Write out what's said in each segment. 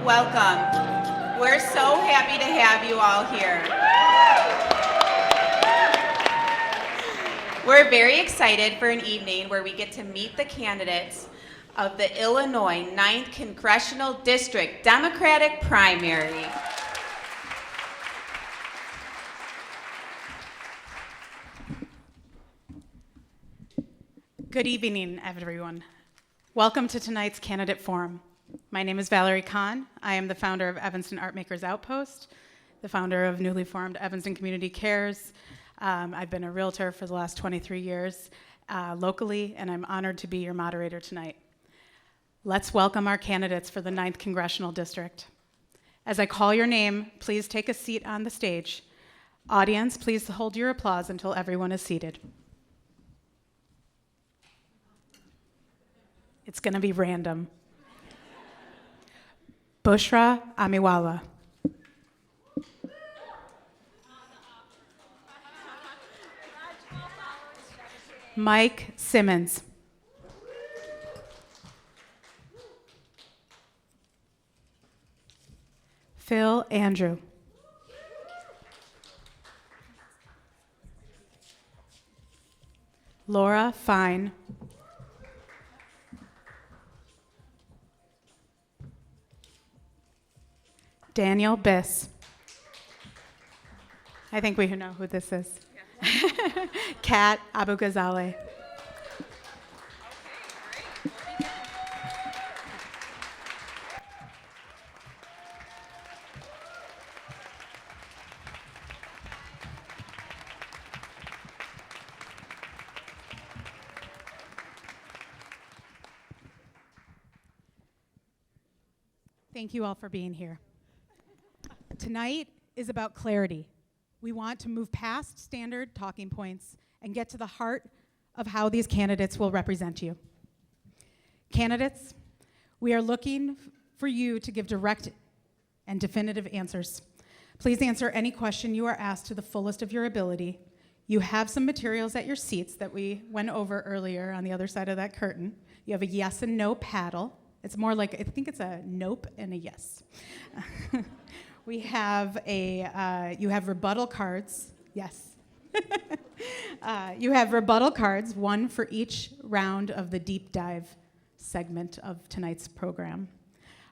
Welcome. We're so happy to have you all here. We're very excited for an evening where we get to meet the candidates of the Illinois 9th Congressional District Democratic primary. Good evening, everyone. Welcome to tonight's candidate forum. My name is Valerie Kahan. I am the founder of Evanston Artmakers Outpost, the founder of newly formed Evanston Community Cares. I've been a realtor for the last 23 years locally, and I'm honored to be your moderator tonight. Let's welcome our candidates for the 9th Congressional District. As I call your name, please take a seat on the stage. Audience, please hold your applause until everyone is seated. It's going to be random. Bushra Amiwala. Mike Simmons. Phil Andrew. Laura Fine. Daniel Biss. I think we know who this is. Yeah. Kat Abughazaleh. Thank you all for being here. Tonight is about clarity. We want to move past standard talking points and get to the heart of how these candidates will represent you. Candidates, we are looking for you to give direct and definitive answers. Please answer any question you are asked to the fullest of your ability. You have some materials at your seats that we went over earlier on the other side of that curtain. You have a yes and no paddle. It's more like, I think it's a nope and a yes. We have you have rebuttal cards, yes. You have rebuttal cards, one for each round of the deep dive segment of tonight's program.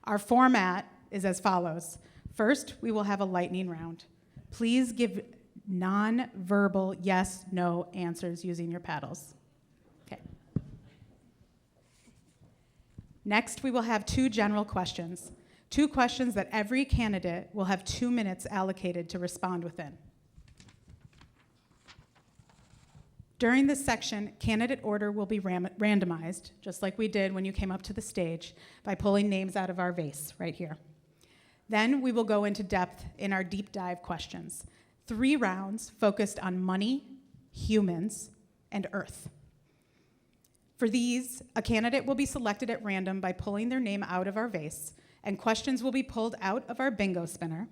Our format is as follows. First, we will have a lightning round. Please give non-verbal yes, no answers using your paddles. Okay. Next, we will have 2 general questions. 2 questions that every candidate will have 2 minutes allocated to respond within. During this section, candidate order will be randomized, just like we did when you came up to the stage, by pulling names out of our vase right here. Then we will go into depth in our deep dive questions. 3 rounds focused on money, humans, and Earth. For these, a candidate will be selected at random by pulling their name out of our vase, and questions will be pulled out of our bingo spinner.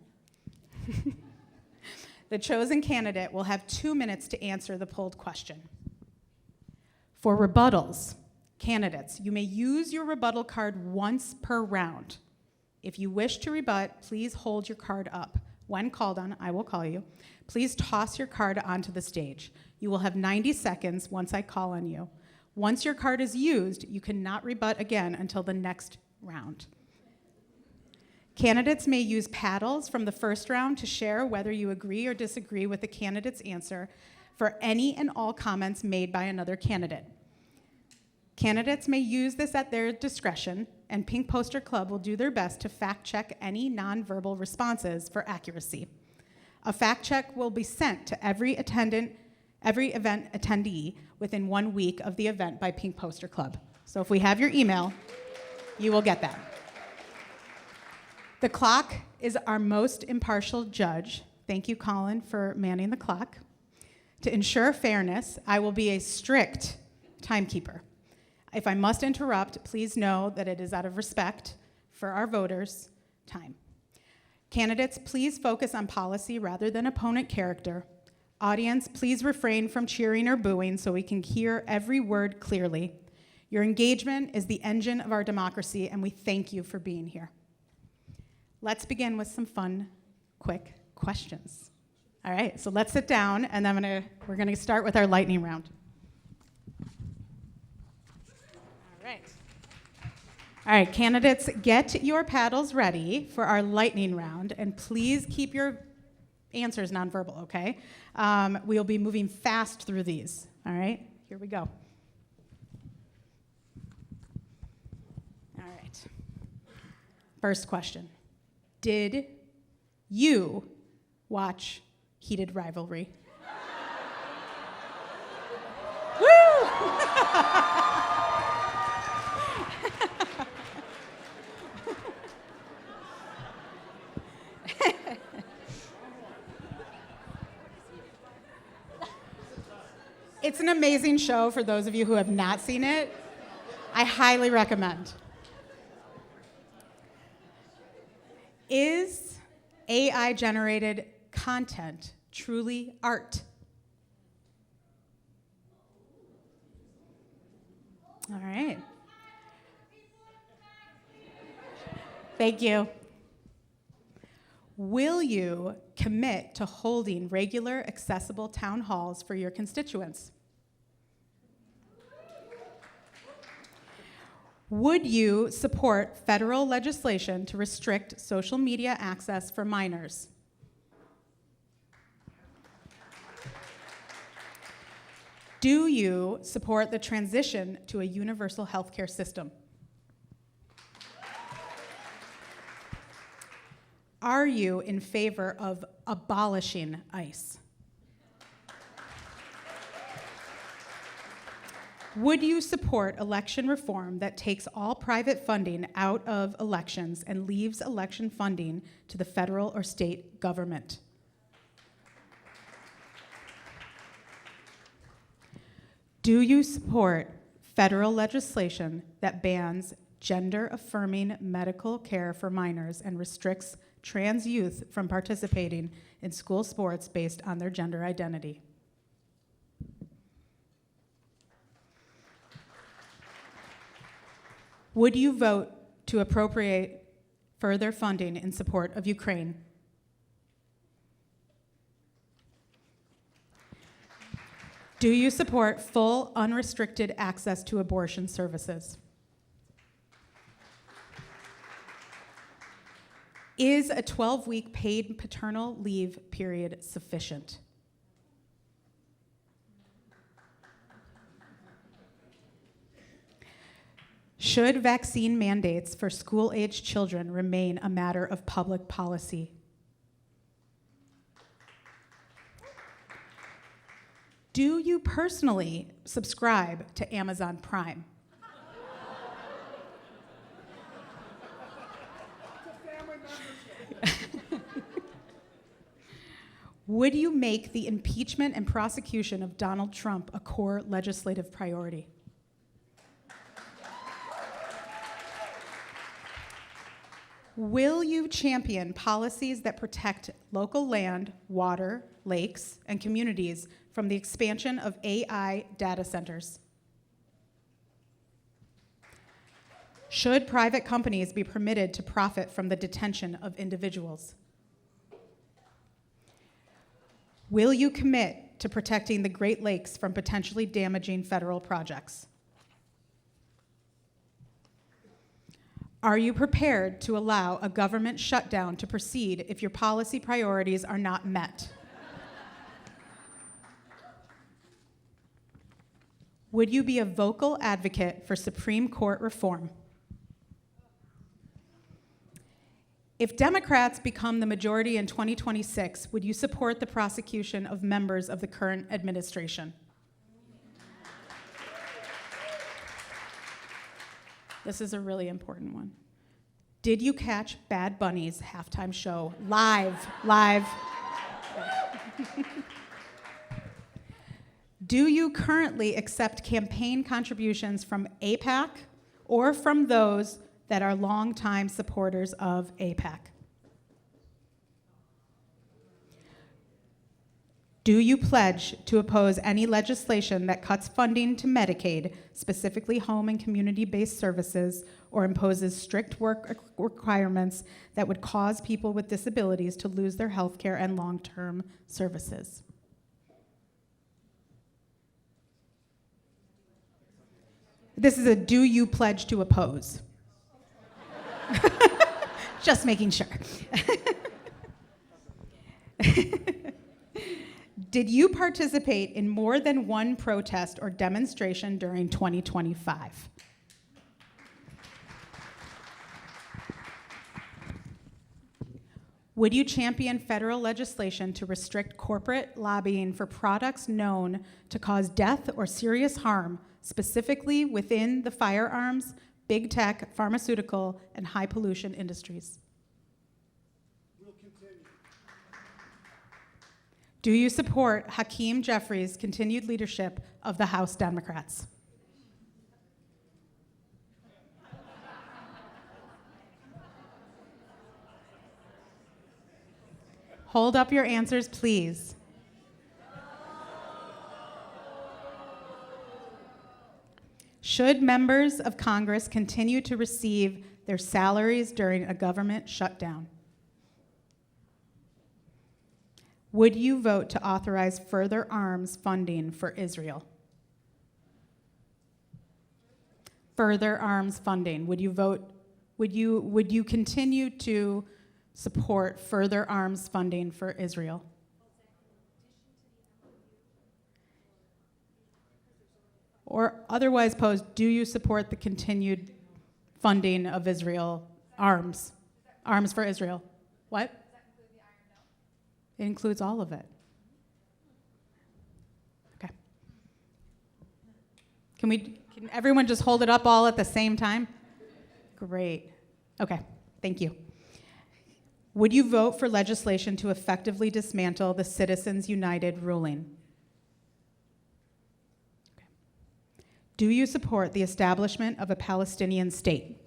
The chosen candidate will have 2 minutes to answer the pulled question. For rebuttals, candidates, you may use your rebuttal card once per round. If you wish to rebut, please hold your card up. When called on, I will call you. Please toss your card onto the stage. You will have 90 seconds once I call on you. Once your card is used, you cannot rebut again until the next round. Candidates may use paddles from the first round to share whether you agree or disagree with the candidate's answer for any and all comments made by another candidate. Candidates may use this at their discretion, and Pink Poster Club will do their best to fact-check any nonverbal responses for accuracy. A fact check will be sent to every event attendee within 1 week of the event by Pink Poster Club. So if we have your email, you will get that. The clock is our most impartial judge. Thank you, Colin, for manning the clock. To ensure fairness, I will be a strict timekeeper. If I must interrupt, please know that it is out of respect for our voters' time. Candidates, please focus on policy rather than opponent character. Audience, please refrain from cheering or booing so we can hear every word clearly. Your engagement is the engine of our democracy, and we thank you for being here. let's begin with some fun, quick questions. All right, so let's sit down, and then we're gonna start with our lightning round. All right, candidates, get your paddles ready for our lightning round, and please keep your answers nonverbal, okay? We'll be moving fast through these, all right? Here we go. All right. First question. Did you watch Heated Rivalry? Woo! It's an amazing show for those of you who have not seen it. I highly recommend. Is AI-generated content truly art? All right. Thank you. Will you commit to holding regular, accessible town halls for your constituents? Would you support federal legislation to restrict social media access for minors? Do you support the transition to a universal healthcare system? Are you in favor of abolishing ICE? Would you support election reform that takes all private funding out of elections and leaves election funding to the federal or state government? Do you support federal legislation that bans gender-affirming medical care for minors and restricts trans youth from participating in school sports based on their gender identity? Would you vote to appropriate further funding in support of Ukraine? Do you support full, unrestricted access to abortion services? Is a 12-week paid paternal leave period sufficient? Should vaccine mandates for school-aged children remain a matter of public policy? Do you personally subscribe to Amazon Prime? Would you make the impeachment and prosecution of Donald Trump a core legislative priority? Will you champion policies that protect local land, water, lakes, and communities from the expansion of AI data centers? Should private companies be permitted to profit from the detention of individuals? Will you commit to protecting the Great Lakes from potentially damaging federal projects? Are you prepared to allow a government shutdown to proceed if your policy priorities are not met? Would you be a vocal advocate for Supreme Court reform? If Democrats become the majority in 2026, would you support the prosecution of members of the current administration? This is a really important one. Did you catch Bad Bunny's halftime show live? Do you currently accept campaign contributions from AIPAC or from those that are longtime supporters of AIPAC? Do you pledge to oppose any legislation that cuts funding to Medicaid, specifically home and community-based services, or imposes strict work requirements that would cause people with disabilities to lose their health care and long-term services? This is a do you pledge to oppose? Just making sure. Did you participate in more than one protest or demonstration during 2025? Would you champion federal legislation to restrict corporate lobbying for products known to cause death or serious harm, specifically within the firearms, big tech, pharmaceutical, and high pollution industries? We'll continue. Do you support Hakeem Jeffries' continued leadership of the House Democrats? Hold up your answers, please. Should members of Congress continue to receive their salaries during a government shutdown? Would you vote to authorize further arms funding for Israel? Further arms funding. Would you continue to support further arms funding for Israel? Or otherwise posed, do you support the continued funding of Israel arms? Arms for Israel. What? Does that include the Iron Dome? It includes all of it. Okay. Can everyone just hold it up all at the same time? Great. Okay, thank you. Would you vote for legislation to effectively dismantle the Citizens United ruling? Okay. Do you support the establishment of a Palestinian state?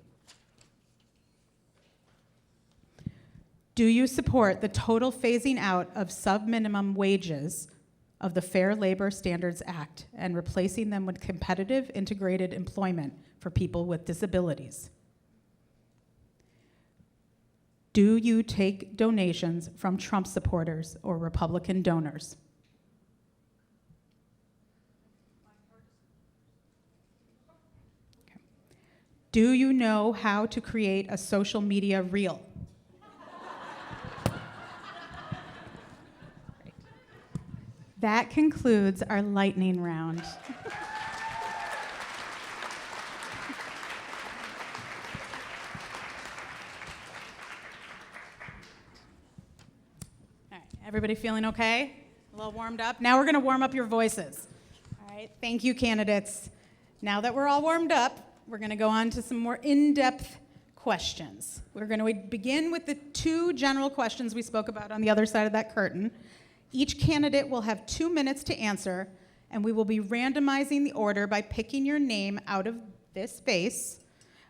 Do you support the total phasing out of sub-minimum wages of the Fair Labor Standards Act and replacing them with competitive integrated employment for people with disabilities? Do you take donations from Trump supporters or Republican donors? Okay. Do you know how to create a social media reel? That concludes our lightning round. All right, everybody feeling okay? A little warmed up? Now we're going to warm up your voices. All right, thank you, candidates. Now that we're all warmed up, we're going to go on to some more in-depth questions. We're going to begin with the two general questions we spoke about on the other side of that curtain. Each candidate will have 2 minutes to answer, and we will be randomizing the order by picking your name out of this space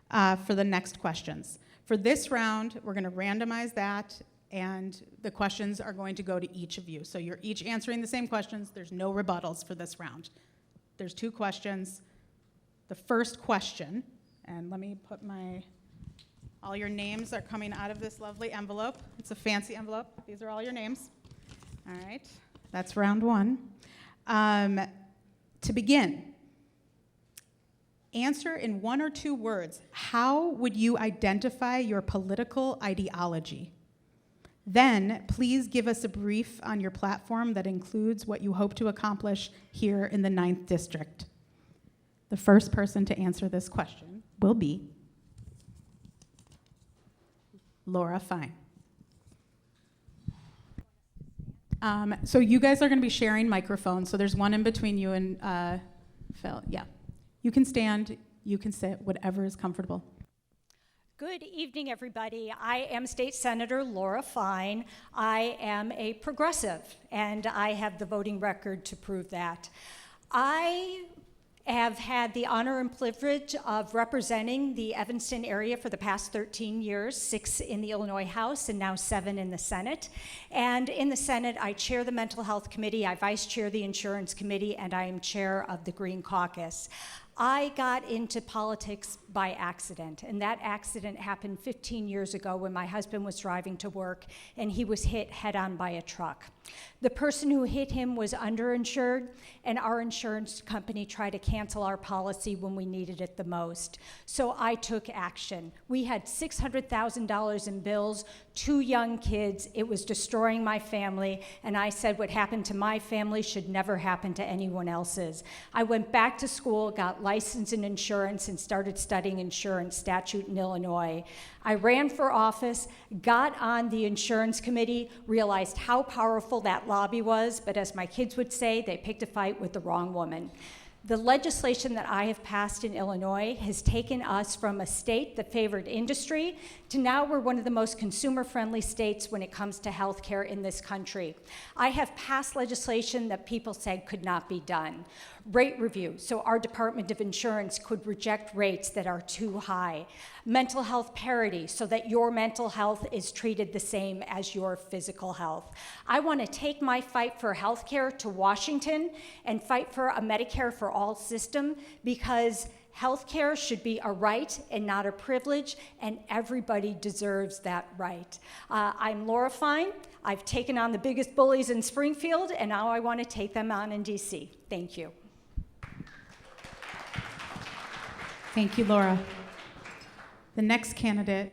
for the next questions. For this round, we're going to randomize that, and the questions are going to go to each of you. So you're each answering the same questions. There's no rebuttals for this round. There's 2 questions. The first question, and let me put all your names are coming out of this lovely envelope. It's a fancy envelope. These are all your names. All right, that's round 1. To begin, answer in 1 or 2 words, how would you identify your political ideology? Then, please give us a brief on your platform that includes what you hope to accomplish here in the 9th District. The first person to answer this question will be Laura Fine. So you guys are going to be sharing microphones, so there's one in between you and Phil. Yeah. You can stand, you can sit, whatever is comfortable. Good evening, everybody. I am State Senator Laura Fine. I am a progressive, and I have the voting record to prove that. I have had the honor and privilege of representing the Evanston area for the past 13 years, 6 in the Illinois House and now 7 in the Senate. And in the Senate, I chair the Mental Health Committee, I vice chair the Insurance Committee, and I am chair of the Green Caucus. I got into politics by accident, and that accident happened 15 years ago when my husband was driving to work and he was hit head-on by a truck. The person who hit him was underinsured, and our insurance company tried to cancel our policy when we needed it the most. So I took action. We had $600,000 in bills, 2 young kids. It was destroying my family, and I said what happened to my family should never happen to anyone else's. I went back to school, got licensed in insurance, and started studying insurance statute in Illinois. I ran for office, got on the insurance committee, realized how powerful that lobby was, but as my kids would say, they picked a fight with the wrong woman. The legislation that I have passed in Illinois has taken us from a state that favored industry to now we're one of the most consumer-friendly states when it comes to healthcare in this country. I have passed legislation that people said could not be done. Rate review, so our Department of Insurance could reject rates that are too high. Mental health parity, so that your mental health is treated the same as your physical health. I want to take my fight for healthcare to Washington and fight for a Medicare for all system, because healthcare should be a right and not a privilege, and everybody deserves that right. I'm Laura Fine. I've taken on the biggest bullies in Springfield, and now I want to take them on in DC. Thank you. Thank you, Laura. The next candidate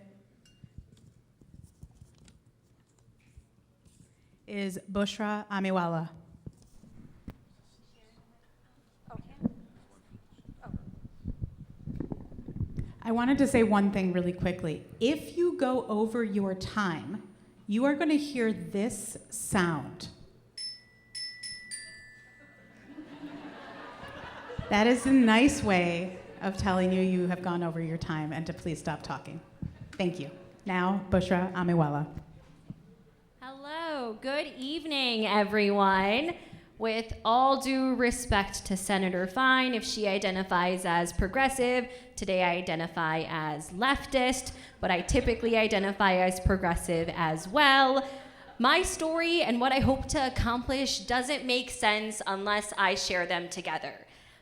is Bushra Amiwala. I wanted to say one thing really quickly. If you go over your time, you are going to hear this sound. That is a nice way of telling you have gone over your time and to please stop talking. Thank you. Now, Bushra Amiwala. Hello, good evening, everyone. With all due respect to Senator Fine, if she identifies as progressive, today I identify as leftist, but I typically identify as progressive as well. My story and what I hope to accomplish doesn't make sense unless I share them together.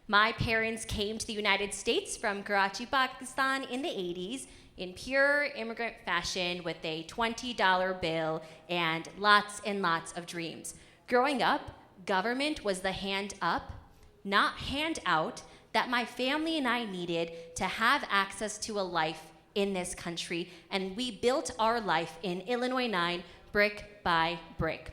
My parents came to the United States from Karachi, Pakistan in the 80s in pure immigrant fashion with a $20 bill and lots of dreams. Growing up, government was the hand up, not hand out, that my family and I needed to have access to a life in this country, and we built our life in Illinois 9 brick by brick.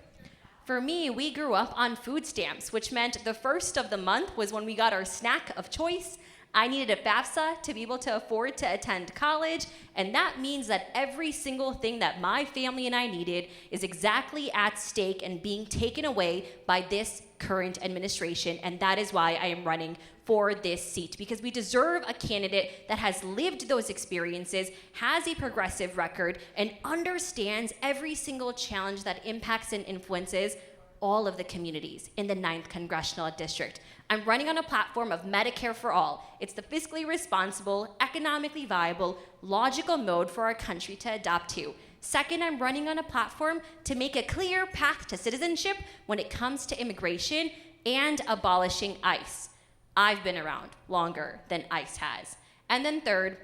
For me, we grew up on food stamps, which meant the first of the month was when we got our snack of choice. I needed a FAFSA to be able to afford to attend college, and that means that every single thing that my family and I needed is exactly at stake and being taken away by this current administration, and that is why I am running for this seat, because we deserve a candidate that has lived those experiences, has a progressive record, and understands every single challenge that impacts and influences all of the communities in the 9th Congressional District. I'm running on a platform of Medicare for all. It's the fiscally responsible, economically viable, logical mode for our country to adopt to. Second, I'm running on a platform to make a clear path to citizenship when it comes to immigration and abolishing ICE. I've been around longer than ICE has. And then third,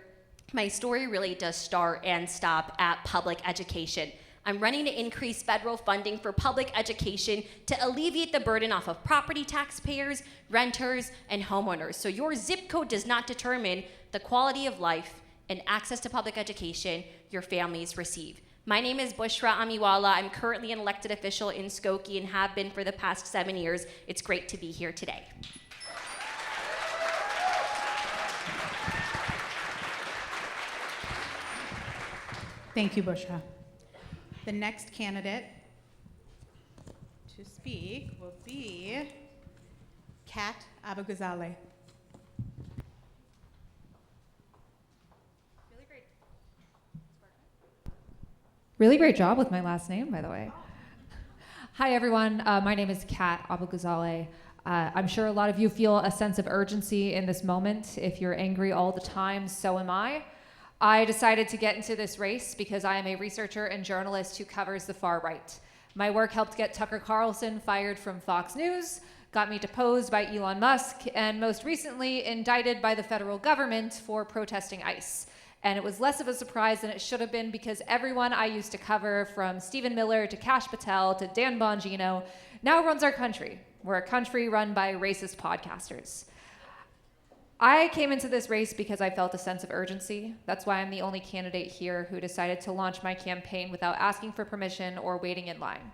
my story really does start and stop at public education. I'm running to increase federal funding for public education to alleviate the burden off of property taxpayers, renters, and homeowners. So your zip code does not determine the quality of life and access to public education your families receive. My name is Bushra Amiwala. I'm currently an elected official in Skokie and have been for the past 7 years. It's great to be here today. Thank you, Bushra. The next candidate to speak will be Abughazaleh. Really great job with my last name, by the way. Hi, everyone. My name is Abughazaleh. I'm sure a lot of you feel a sense of urgency in this moment. If you're angry all the time, so am I. I decided to get into this race because I am a researcher and journalist who covers the far right. My work helped get Tucker Carlson fired from Fox News, got me deposed by Elon Musk, and most recently indicted by the federal government for protesting ICE. And it was less of a surprise than it should have been because everyone I used to cover, from Stephen Miller to Kash Patel to Dan Bongino, now runs our country. We're a country run by racist podcasters. I came into this race because I felt a sense of urgency. That's why I'm the only candidate here who decided to launch my campaign without asking for permission or waiting in line.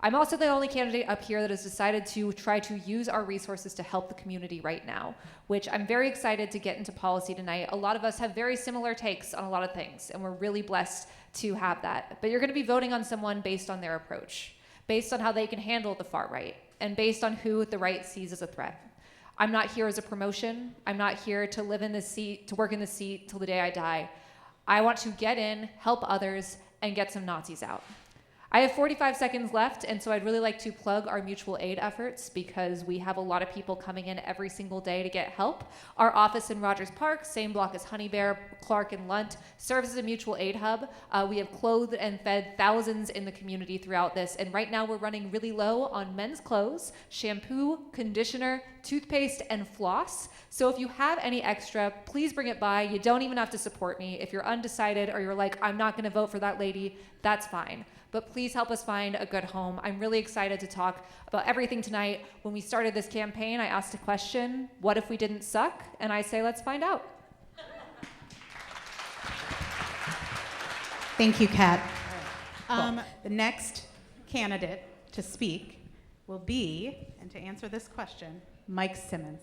I'm also the only candidate up here that has decided to try to use our resources to help the community right now, which I'm very excited to get into policy tonight. A lot of us have very similar takes on a lot of things, and we're really blessed to have that. But you're gonna be voting on someone based on their approach, based on how they can handle the far right, and based on who the right sees as a threat. I'm not here as a promotion. I'm not here to live in this seat, to work in this seat till the day I die. I want to get in, help others, and get some Nazis out. I have 45 seconds left, and so I'd really like to plug our mutual aid efforts because we have a lot of people coming in every single day to get help. Our office in Rogers Park, same block as Honey Bear, Clark, and Lunt, serves as a mutual aid hub. We have clothed and fed thousands in the community throughout this, and right now we're running really low on men's clothes, shampoo, conditioner, toothpaste, and floss. So if you have any extra, please bring it by. You don't even have to support me. If you're undecided or you're like, I'm not gonna vote for that lady, that's fine. But please help us find a good home. I'm really excited to talk about everything tonight. When we started this campaign, I asked a question, what if we didn't suck? And I say, let's find out. Thank you, Kat. The next candidate to speak will be, and to answer this question, Mike Simmons.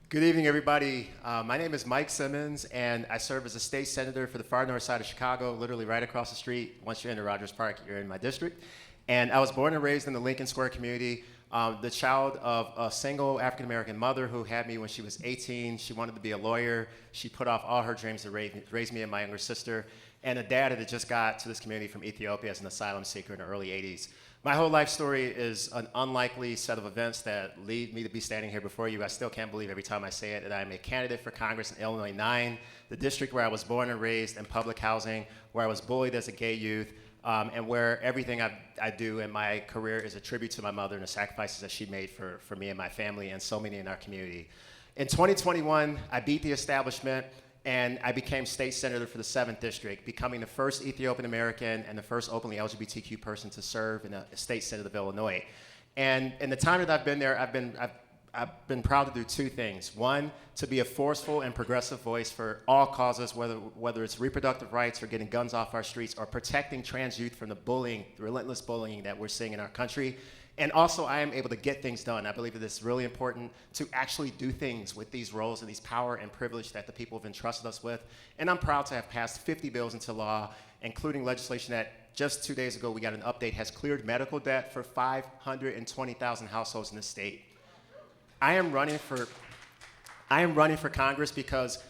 Good evening, everybody. My name is Mike Simmons, and I serve as a state senator for the far north side of Chicago, literally right across the street. Once you're into Rogers Park, you're in my district. And I was born and raised in the Lincoln Square community, the child of a single African-American mother who had me when she was 18. She wanted to be a lawyer. She put off all her dreams to raise me and my younger sister, and a dad that had just got to this community from Ethiopia as an asylum seeker in the early 80s. My whole life story is an unlikely set of events that lead me to be standing here before you. I still can't believe every time I say it that I'm a candidate for Congress in Illinois 9, the district where I was born and raised in public housing, where I was bullied as a gay youth, and where everything I do in my career is a tribute to my mother and the sacrifices that she made for me and my family and so many in our community. In 2021, I beat the establishment, and I became state senator for the 7th district, becoming the first Ethiopian American and the first openly LGBTQ person to serve in a state senate of Illinois. And in the time that I've been there, I've been proud to do two things. One, to be a forceful and progressive voice for all causes, whether it's reproductive rights or getting guns off our streets or protecting trans youth from the bullying, the relentless bullying that we're seeing in our country. And also, I am able to get things done. I believe that it's really important to actually do things with these roles and these power and privilege that the people have entrusted us with. And I'm proud to have passed 50 bills into law, including legislation that just 2 days ago we got an update, has cleared medical debt for 520,000 households in the state. I am running for Congress because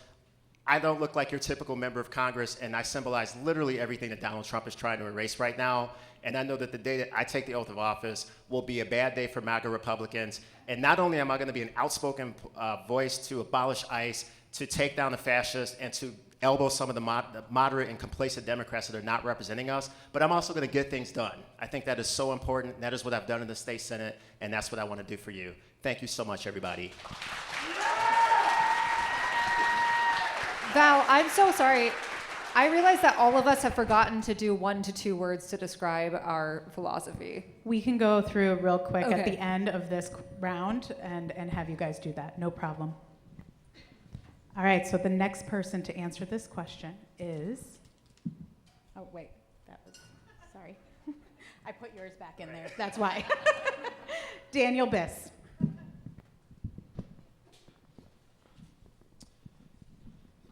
I don't look like your typical member of Congress, and I symbolize literally everything that Donald Trump is trying to erase right now. And I know that the day that I take the oath of office will be a bad day for MAGA Republicans. And not only am I going to be an outspoken voice to abolish ICE, to take down the fascists, and to elbow some of the moderate and complacent Democrats that are not representing us, but I'm also going to get things done. I think that is so important. That is what I've done in the state Senate, and that's what I want to do for you. Thank you so much, everybody. Val, I'm so sorry. I realize that all of us have forgotten to do 1 to 2 words to describe our philosophy. We can go through real quick at Okay. the end of this round and have you guys do that. No problem. All right, so the next person to answer this question is, oh wait, that was, sorry. I put yours back in there, that's why. Daniel Biss.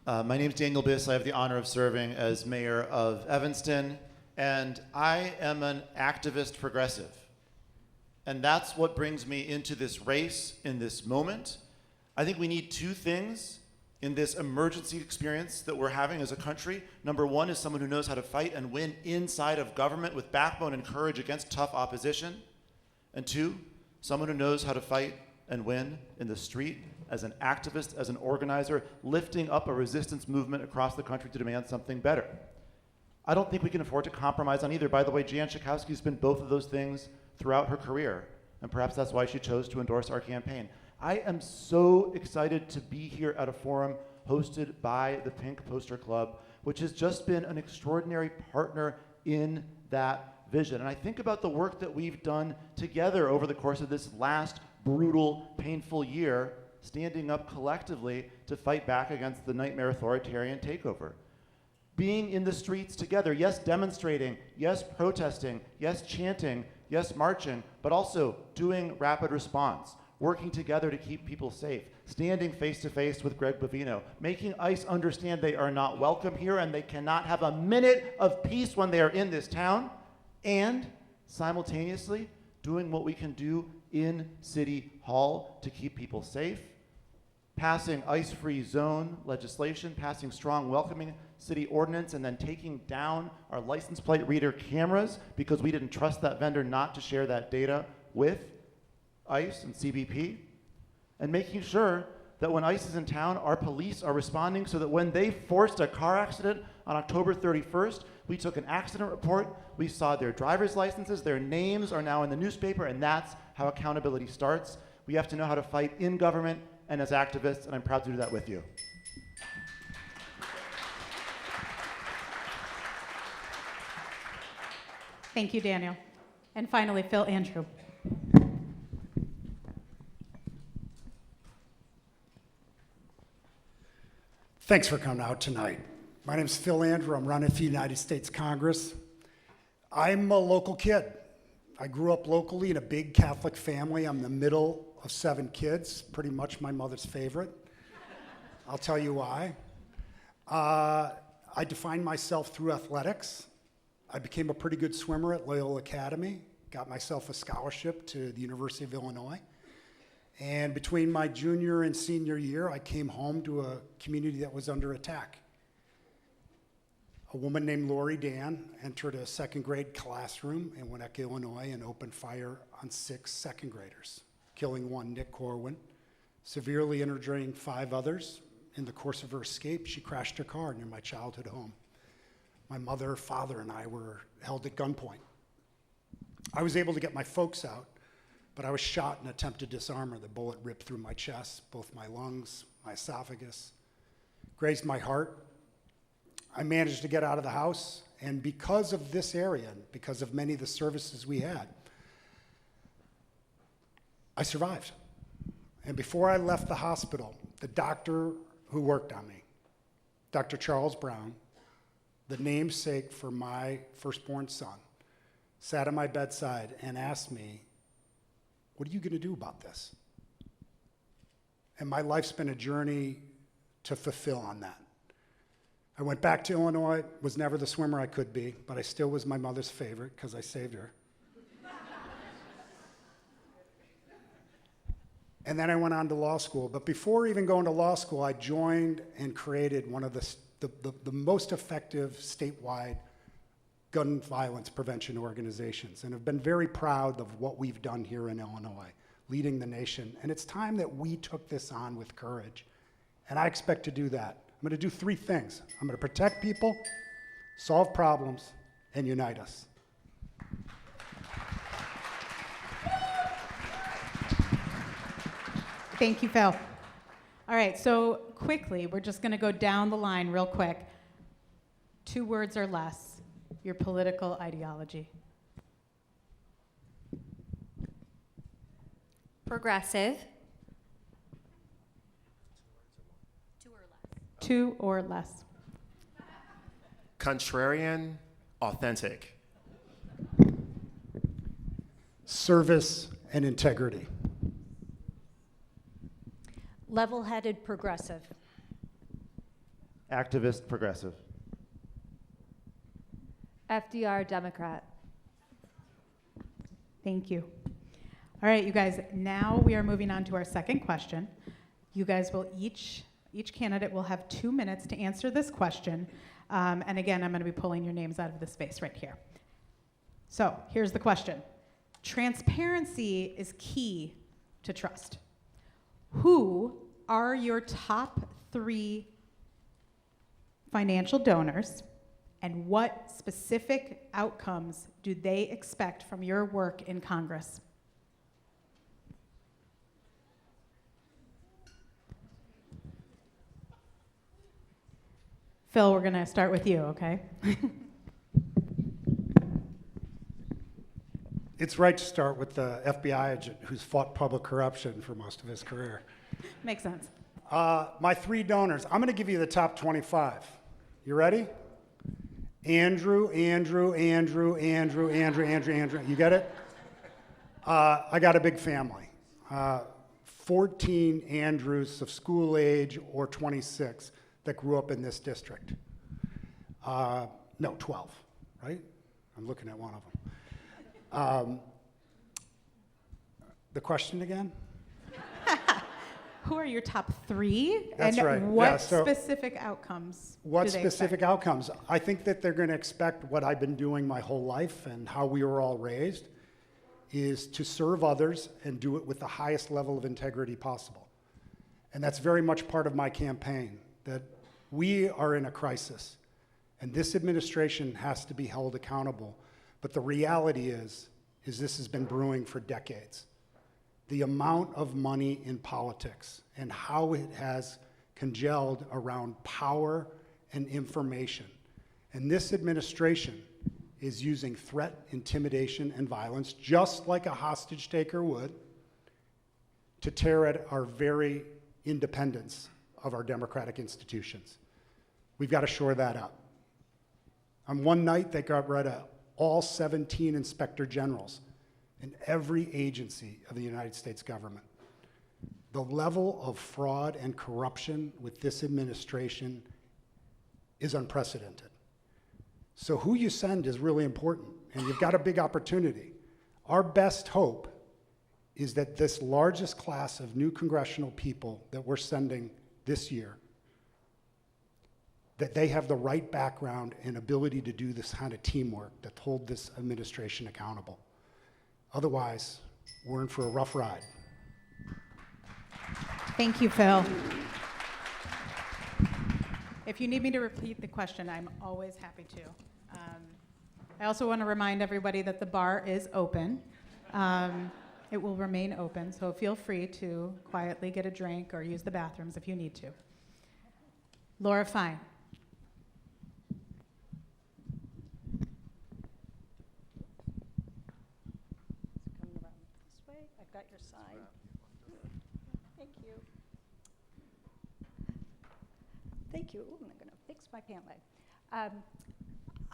My name is Daniel Biss. I have the honor of serving as mayor of Evanston, and I am an activist progressive. And that's what brings me into this race in this moment. I think we need two things in this emergency experience that we're having as a country. Number one is someone who knows how to fight and win inside of government with backbone and courage against tough opposition. And two, someone who knows how to fight and win in the street as an activist, as an organizer, lifting up a resistance movement across the country to demand something better. I don't think we can afford to compromise on either. By the way, Jan Schakowsky's been both of those things throughout her career, and perhaps that's why she chose to endorse our campaign. I am so excited to be here at a forum hosted by the Pink Poster Club, which has just been an extraordinary partner in that vision. And I think about the work that we've done together over the course of this last brutal, painful year, standing up collectively to fight back against the nightmare authoritarian takeover. Being in the streets together, yes, demonstrating, yes, protesting, yes, chanting, yes, marching, but also doing rapid response, working together to keep people safe, standing face to face with Greg Bovino, making ICE understand they are not welcome here and they cannot have a minute of peace when they are in this town, and simultaneously doing what we can do in City Hall to keep people safe, passing ICE-free zone legislation, passing strong welcoming city ordinance, and then taking down our license plate reader cameras because we didn't trust that vendor not to share that data with ICE and CBP, and making sure that when ICE is in town, our police are responding so that when they forced a car accident on October 31st, we took an accident report, we saw their driver's licenses, their names are now in the newspaper, and that's how accountability starts. We have to know how to fight in government and as activists, and I'm proud to do that with you. Thank you, Daniel. And finally, Phil Andrew. Thanks for coming out tonight. My name is Phil Andrew. I'm running for the United States Congress. I'm a local kid. I grew up locally in a big Catholic family. I'm the middle of 7 kids, pretty much my mother's favorite. I'll tell you why. I defined myself through athletics. I became a pretty good swimmer at Loyola Academy, got myself a scholarship to the University of Illinois. And between my junior and senior year, I came home to a community that was under attack. A woman named Lori Dan entered a 2nd grade classroom in Winnetka, Illinois, and opened fire on 6 second graders, killing 1, Nick Corwin, severely injuring 5 others. In the course of her escape, she crashed her car near my childhood home. My mother, father, and I were held at gunpoint. I was able to get my folks out, but I was shot in attempted disarmor. The bullet ripped through my chest, both my lungs, my esophagus, grazed my heart. I managed to get out of the house, and because of this area, and because of many of the services we had, I survived. And before I left the hospital, the doctor who worked on me, Dr. Charles Brown, the namesake for my firstborn son, sat at my bedside and asked me, "What are you going to do about this?" And my life's been a journey to fulfill on that. I went back to Illinois, was never the swimmer I could be, but I still was my mother's favorite because I saved her. And then I went on to law school. But before even going to law school, I joined and created one of the most effective statewide gun violence prevention organizations, and have been very proud of what we've done here in Illinois, leading the nation. And it's time that we took this on with courage. And I expect to do that. I'm going to do 3 things. I'm going to protect people, solve problems, and unite us. Thank you, Phil. All right, so quickly, we're just going to go down the line real quick. 2 words or less, your political ideology. Progressive. 2 or less. Contrarian, authentic. Service and integrity. Level-headed progressive. Activist, progressive. FDR, Democrat. Thank you. All right, you guys, now we are moving on to our second question. You guys will each Each candidate will have 2 minutes to answer this question. And again, I'm going to be pulling your names out of the space right here. So here's the question. Transparency is key to trust. Who are your top 3 financial donors, and what specific outcomes do they expect from your work in Congress? Phil, we're going to start with you, okay? It's right to start with the FBI agent who's fought public corruption for most of his career. Makes sense. My 3 donors, I'm going to give you the top 25. You ready? Andrew. You get it? I got a big family. 14 Andrews of school age or 26 that grew up in this district. No, 12, right? I'm looking at one of them. The question again? Who are your top 3? That's and right. What Yeah, so specific outcomes What do they specific expect? outcomes? I think that they're going to expect what I've been doing my whole life and how we were all raised is to serve others and do it with the highest level of integrity possible. And that's very much part of my campaign, that we are in a crisis and this administration has to be held accountable. But the reality is this has been brewing for decades. The amount of money in politics and how it has congealed around power and information. And this administration is using threat, intimidation, and violence, just like a hostage taker would, to tear at our very independence of our democratic institutions. We've got to shore that up. On one night, they got rid of all 17 inspector generals in every agency of the United States government. The level of fraud and corruption with this administration is unprecedented. So who you send is really important, and you've got a big opportunity. Our best hope is that this largest class of new congressional people that we're sending this year, that they have the right background and ability to do this kind of teamwork that hold this administration accountable. Otherwise, we're in for a rough ride. Thank you, Phil. If you need me to repeat the question, I'm always happy to. I also want to remind everybody that the bar is open. It will remain open, so feel free to quietly get a drink or use the bathrooms if you need to. Laura Fine. Coming around this way. I've got your sign. Thank you. Thank you. Ooh, I'm going to fix my pant leg.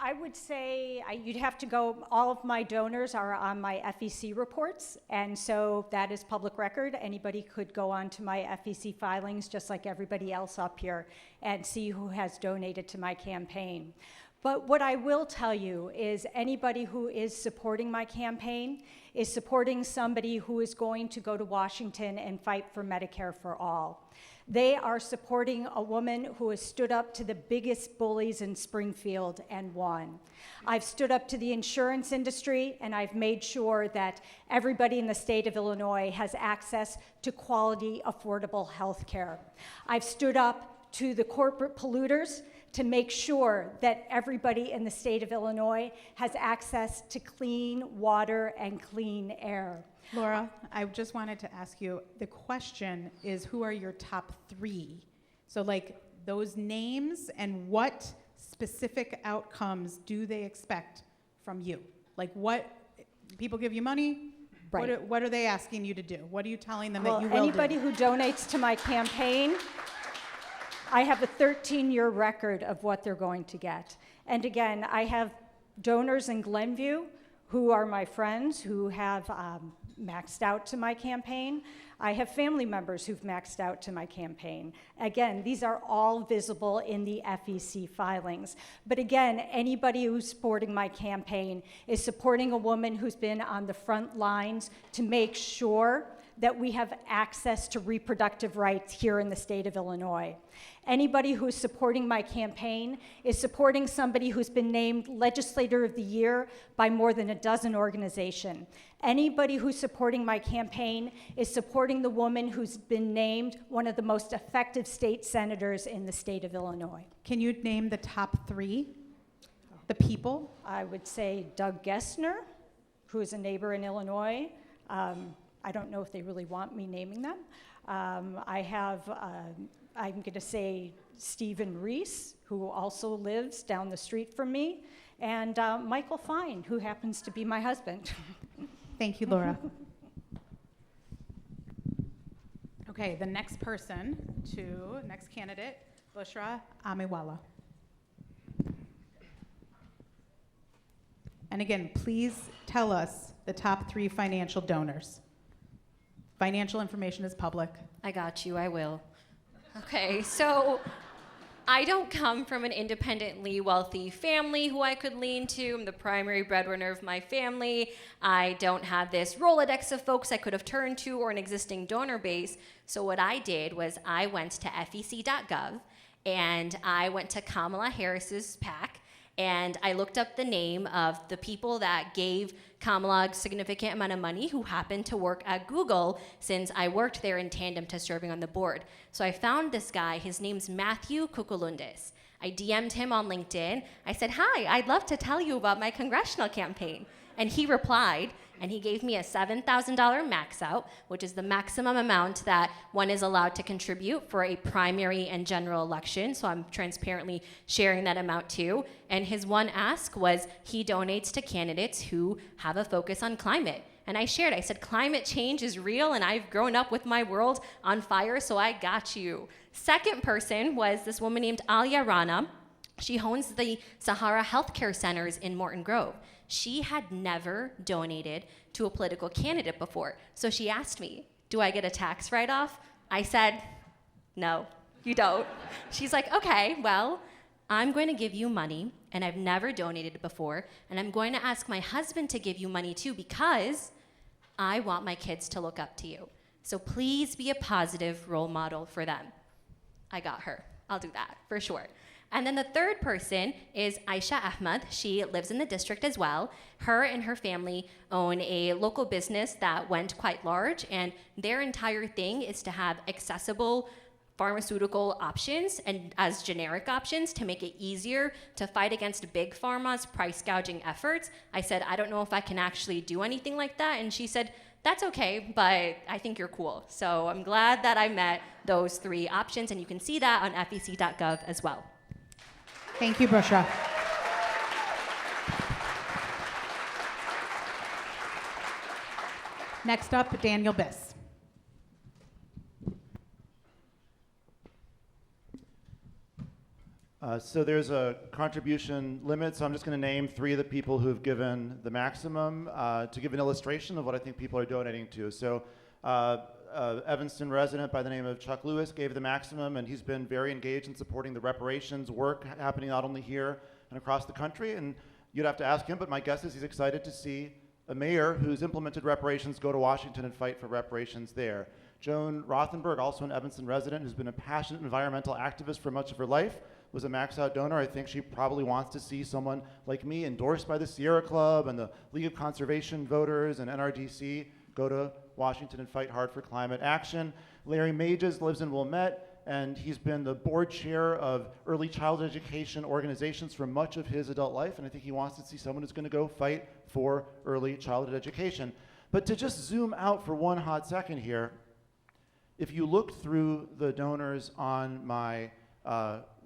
I would say you'd have to go, all of my donors are on my FEC reports, and so that is public record. Anybody could go on to my FEC filings, just like everybody else up here, and see who has donated to my campaign. But what I will tell you is anybody who is supporting my campaign is supporting somebody who is going to go to Washington and fight for Medicare for all. They are supporting a woman who has stood up to the biggest bullies in Springfield and won. I've stood up to the insurance industry, and I've made sure that everybody in the state of Illinois has access to quality, affordable health care. I've stood up to the corporate polluters to make sure that everybody in the state of Illinois has access to clean water and clean air. Laura, I just wanted to ask you, the question is, who are your top 3? So like those names, and what specific outcomes do they expect from you? Like what, people give you money? Right. What are they asking you to do? What are you telling them that you will anybody do? who donates to my campaign, I have a 13-year record of what they're going to get. And again, I have donors in Glenview who are my friends who have maxed out to my campaign. I have family members who've maxed out to my campaign. Again, these are all visible in the FEC filings. But again, anybody who's supporting my campaign is supporting a woman who's been on the front lines to make sure that we have access to reproductive rights here in the state of Illinois. Anybody who is supporting my campaign is supporting somebody who's been named Legislator of the Year by more than a dozen organizations. Anybody who's supporting my campaign is supporting the woman who's been named one of the most effective state senators in the state of Illinois. Can you name the top 3? The people? I would say Doug Gessner, who is a neighbor in Illinois. I don't know if they really want me naming them. I'm going to say Stephen Reese, who also lives down the street from me, and Michael Fine, who happens to be my husband. Thank you, Laura. Okay, the next candidate, Bushra Amiwala. And again, please tell us the top 3 financial donors. Financial information is public. I got you, I will. Okay, so I don't come from an independently wealthy family who I could lean to. I'm the primary breadwinner of my family. I don't have this Rolodex of folks I could have turned to or an existing donor base. So what I did was I went to fec.gov and I went to Kamala Harris's PAC and I looked up the name of the people that gave Kamala a significant amount of money who happened to work at Google since I worked there in tandem to serving on the board. So I found this guy, his name's Matthew Kukulundis. I DM'd him on LinkedIn. I said, "Hi, I'd love to tell you about my congressional campaign." And he replied, and he gave me a $7,000 max out, which is the maximum amount that one is allowed to contribute for a primary and general election. So I'm transparently sharing that amount too. And his one ask was he donates to candidates who have a focus on climate. And I said, climate change is real and I've grown up with my world on fire, so I got you. Second person was this woman named Alia Rana. She owns the Sahara Healthcare Centers in Morton Grove. She had never donated to a political candidate before. So she asked me, "Do I get a tax write-off?" I said, "No, you don't." She's like, "Okay, well, I'm going to give you money, and I've never donated before, and I'm going to ask my husband to give you money too because I want my kids to look up to you. So please be a positive role model for them." I got her. I'll do that, for sure. And then the third person is Aisha Ahmed. She lives in the district as well. Her and her family own a local business that went quite large, and their entire thing is to have accessible pharmaceutical options and as generic options to make it easier to fight against big pharma's price gouging efforts. I said, "I don't know if I can actually do anything like that." And she said, "That's okay, but I think you're cool." So I'm glad that I met those 3 options, and you can see that on fec.gov as well. Thank you, Bushra. Next up, Daniel Biss. So there's a contribution limit, so I'm just going to name 3 of the people who've given the maximum to give an illustration of what I think people are donating to. So Evanston resident by the name of Chuck Lewis gave the maximum, and he's been very engaged in supporting the reparations work happening not only here and across the country. And you'd have to ask him, but my guess is he's excited to see a mayor who's implemented reparations go to Washington and fight for reparations there. Joan Rothenberg, also an Evanston resident who's been a passionate environmental activist for much of her life, was a max out donor. I think she probably wants to see someone like me endorsed by the Sierra Club and the League of Conservation Voters and NRDC go to Washington and fight hard for climate action. Larry Mages lives in Wilmette, and he's been the board chair of early childhood education organizations for much of his adult life, and I think he wants to see someone who's going to go fight for early childhood education. But to just zoom out for one hot second here, if you look through the donors on my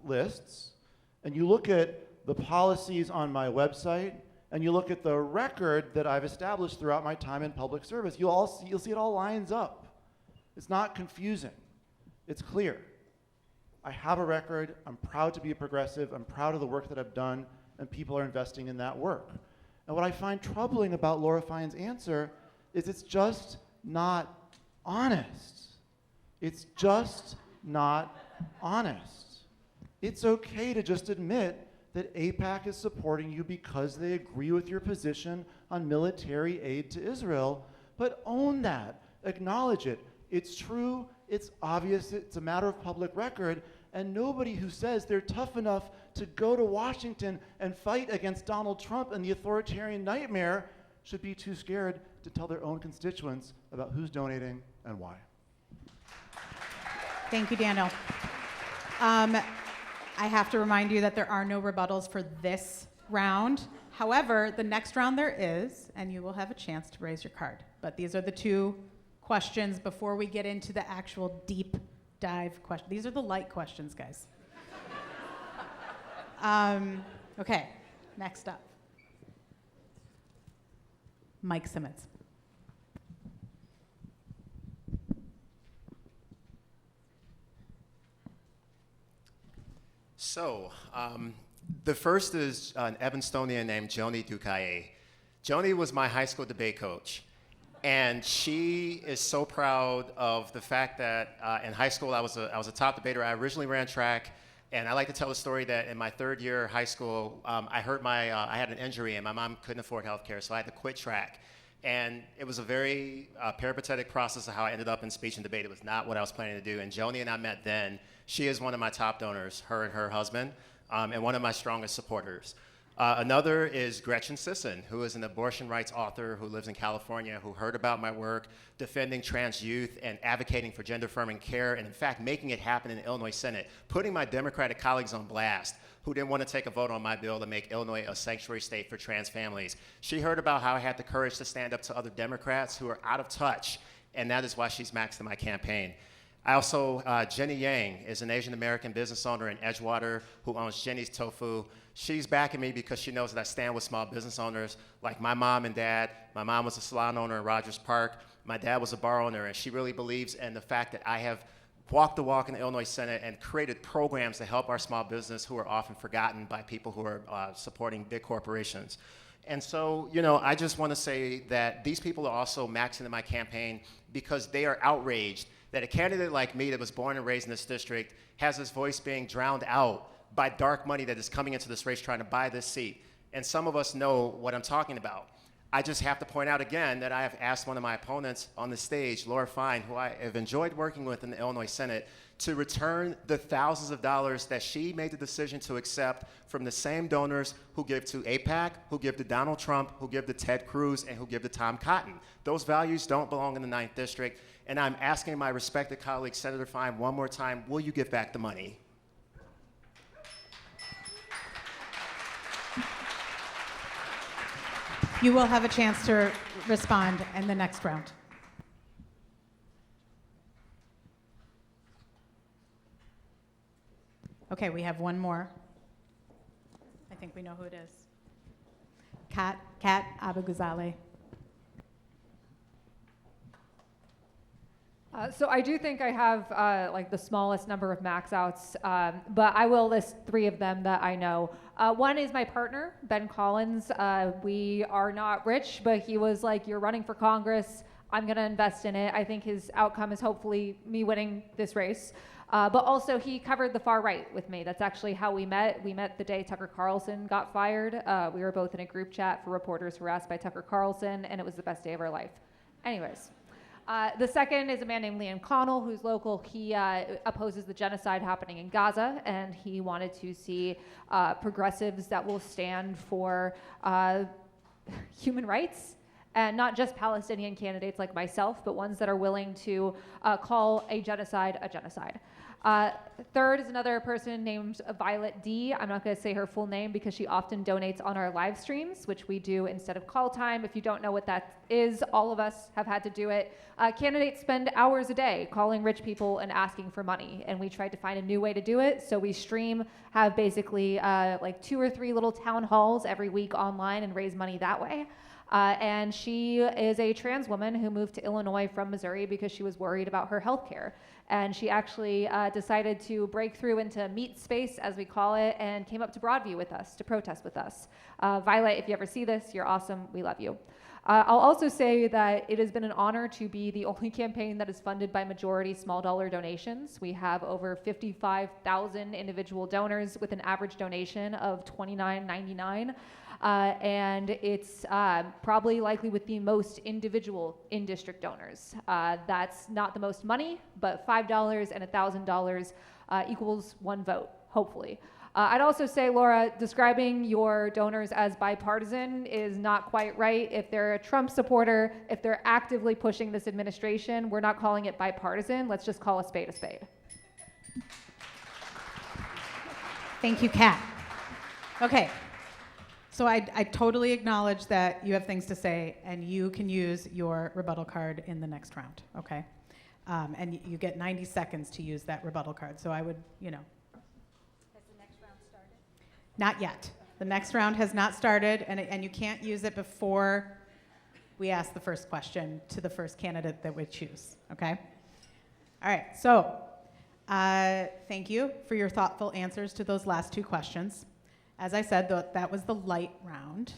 lists, and you look at the policies on my website, and you look at the record that I've established throughout my time in public service, you'll see it all lines up. It's not confusing. It's clear. I have a record. I'm proud to be a progressive. I'm proud of the work that I've done, and people are investing in that work. And what I find troubling about Laura Fine's answer is it's just not honest. It's just not honest. It's okay to just admit that AIPAC is supporting you because they agree with your position on military aid to Israel, but own that. acknowledge it. It's true, it's obvious, it's a matter of public record, and nobody who says they're tough enough to go to Washington and fight against Donald Trump and the authoritarian nightmare should be too scared to tell their own constituents about who's donating and why. Thank you, Daniel. I have to remind you that there are no rebuttals for this round. However, the next round there is, and you will have a chance to raise your card. But these are the two questions before we get into the actual deep dive questions. These are the light questions, guys. Okay, next up. Mike Simmons. So, the first is an Evanstonian named Joni Dukaye. Joni was my high school debate coach, and she is so proud of the fact that in high school I was a top debater. I originally ran track, and I like to tell the story that in my third year of high school, I had an injury, and my mom couldn't afford health care, so I had to quit track. And it was a very peripatetic process of how I ended up in speech and debate. It was not what I was planning to do. And Joni and I met then. She is one of my top donors, her and her husband, and one of my strongest supporters. Another is Gretchen Sisson, who is an abortion rights author who lives in California, who heard about my work defending trans youth and advocating for gender-affirming care, and in fact, making it happen in the Illinois Senate, putting my Democratic colleagues on blast who didn't want to take a vote on my bill to make Illinois a sanctuary state for trans families. She heard about how I had the courage to stand up to other Democrats who are out of touch, and that is why she's maxed in my campaign. I also, Jenny Yang is an Asian American business owner in Edgewater who owns Jenny's Tofu. She's backing me because she knows that I stand with small business owners like my mom and dad. My mom was a salon owner in Rogers Park. My dad was a bar owner, and she really believes in the fact that I have walked the walk in the Illinois Senate and created programs to help our small business who are often forgotten by people who are supporting big corporations. And so, I just want to say that these people are also maxing in my campaign because they are outraged that a candidate like me that was born and raised in this district has his voice being drowned out by dark money that is coming into this race trying to buy this seat. And some of us know what I'm talking about. I just have to point out again that I have asked one of my opponents on the stage, Laura Fine, who I have enjoyed working with in the Illinois Senate, to return the thousands of dollars that she made the decision to accept from the same donors who give to AIPAC, who give to Donald Trump, who give to Ted Cruz, and who give to Tom Cotton. Those values don't belong in the 9th District, and I'm asking my respected colleague, Senator Fine, one more time, will you give back the money? You will have a chance to respond in the next round. Okay, we have one more. I think we know who it is. Kat Abughazaleh. So I do think I have like the smallest number of max outs, but I will list 3 of them that I know. One is my partner, Ben Collins. We are not rich, but he was like, you're running for Congress. I'm going to invest in it. I think his outcome is hopefully me winning this race. But also he covered the far right with me. That's actually how we met. We met the day Tucker Carlson got fired. We were both in a group chat for reporters harassed by Tucker Carlson, and it was the best day of our life. Anyways. The second is a man named Liam Connell, who's local. He opposes the genocide happening in Gaza, and he wanted to see progressives that will stand for human rights, and not just Palestinian candidates like myself, but ones that are willing to call a genocide a genocide. Third is another person named Violet D. I'm not going to say her full name because she often donates on our live streams, which we do instead of call time. If you don't know what that is, all of us have had to do it. Candidates spend hours a day calling rich people and asking for money, and we tried to find a new way to do it. So we have basically like 2 or 3 little town halls every week online and raise money that way. And she is a trans woman who moved to Illinois from Missouri because she was worried about her health care. And she actually decided to break through into meat space, as we call it, and came up to Broadview with us to protest with us. Violet, if you ever see this, you're awesome. We love you. I'll also say that it has been an honor to be the only campaign that is funded by majority small dollar donations. We have over 55,000 individual donors with an average donation of $29.99. And it's probably likely with the most individual in-district donors. That's not the most money, but $5 and $1,000 equals one vote, hopefully. I'd also say, Laura, describing your donors as bipartisan is not quite right. If they're a Trump supporter, if they're actively pushing this administration, we're not calling it bipartisan. Let's just call a spade a spade. Thank you, Kat. Okay, so I totally acknowledge that you have things to say, and you can use your rebuttal card in the next round, okay? And you get 90 seconds to use that rebuttal card, so I would, Has the next round started? Not yet. The next round has not started, and you can't use it before we ask the first question to the first candidate that we choose, okay? All right, so thank you for your thoughtful answers to those last two questions. As I said, that was the light round.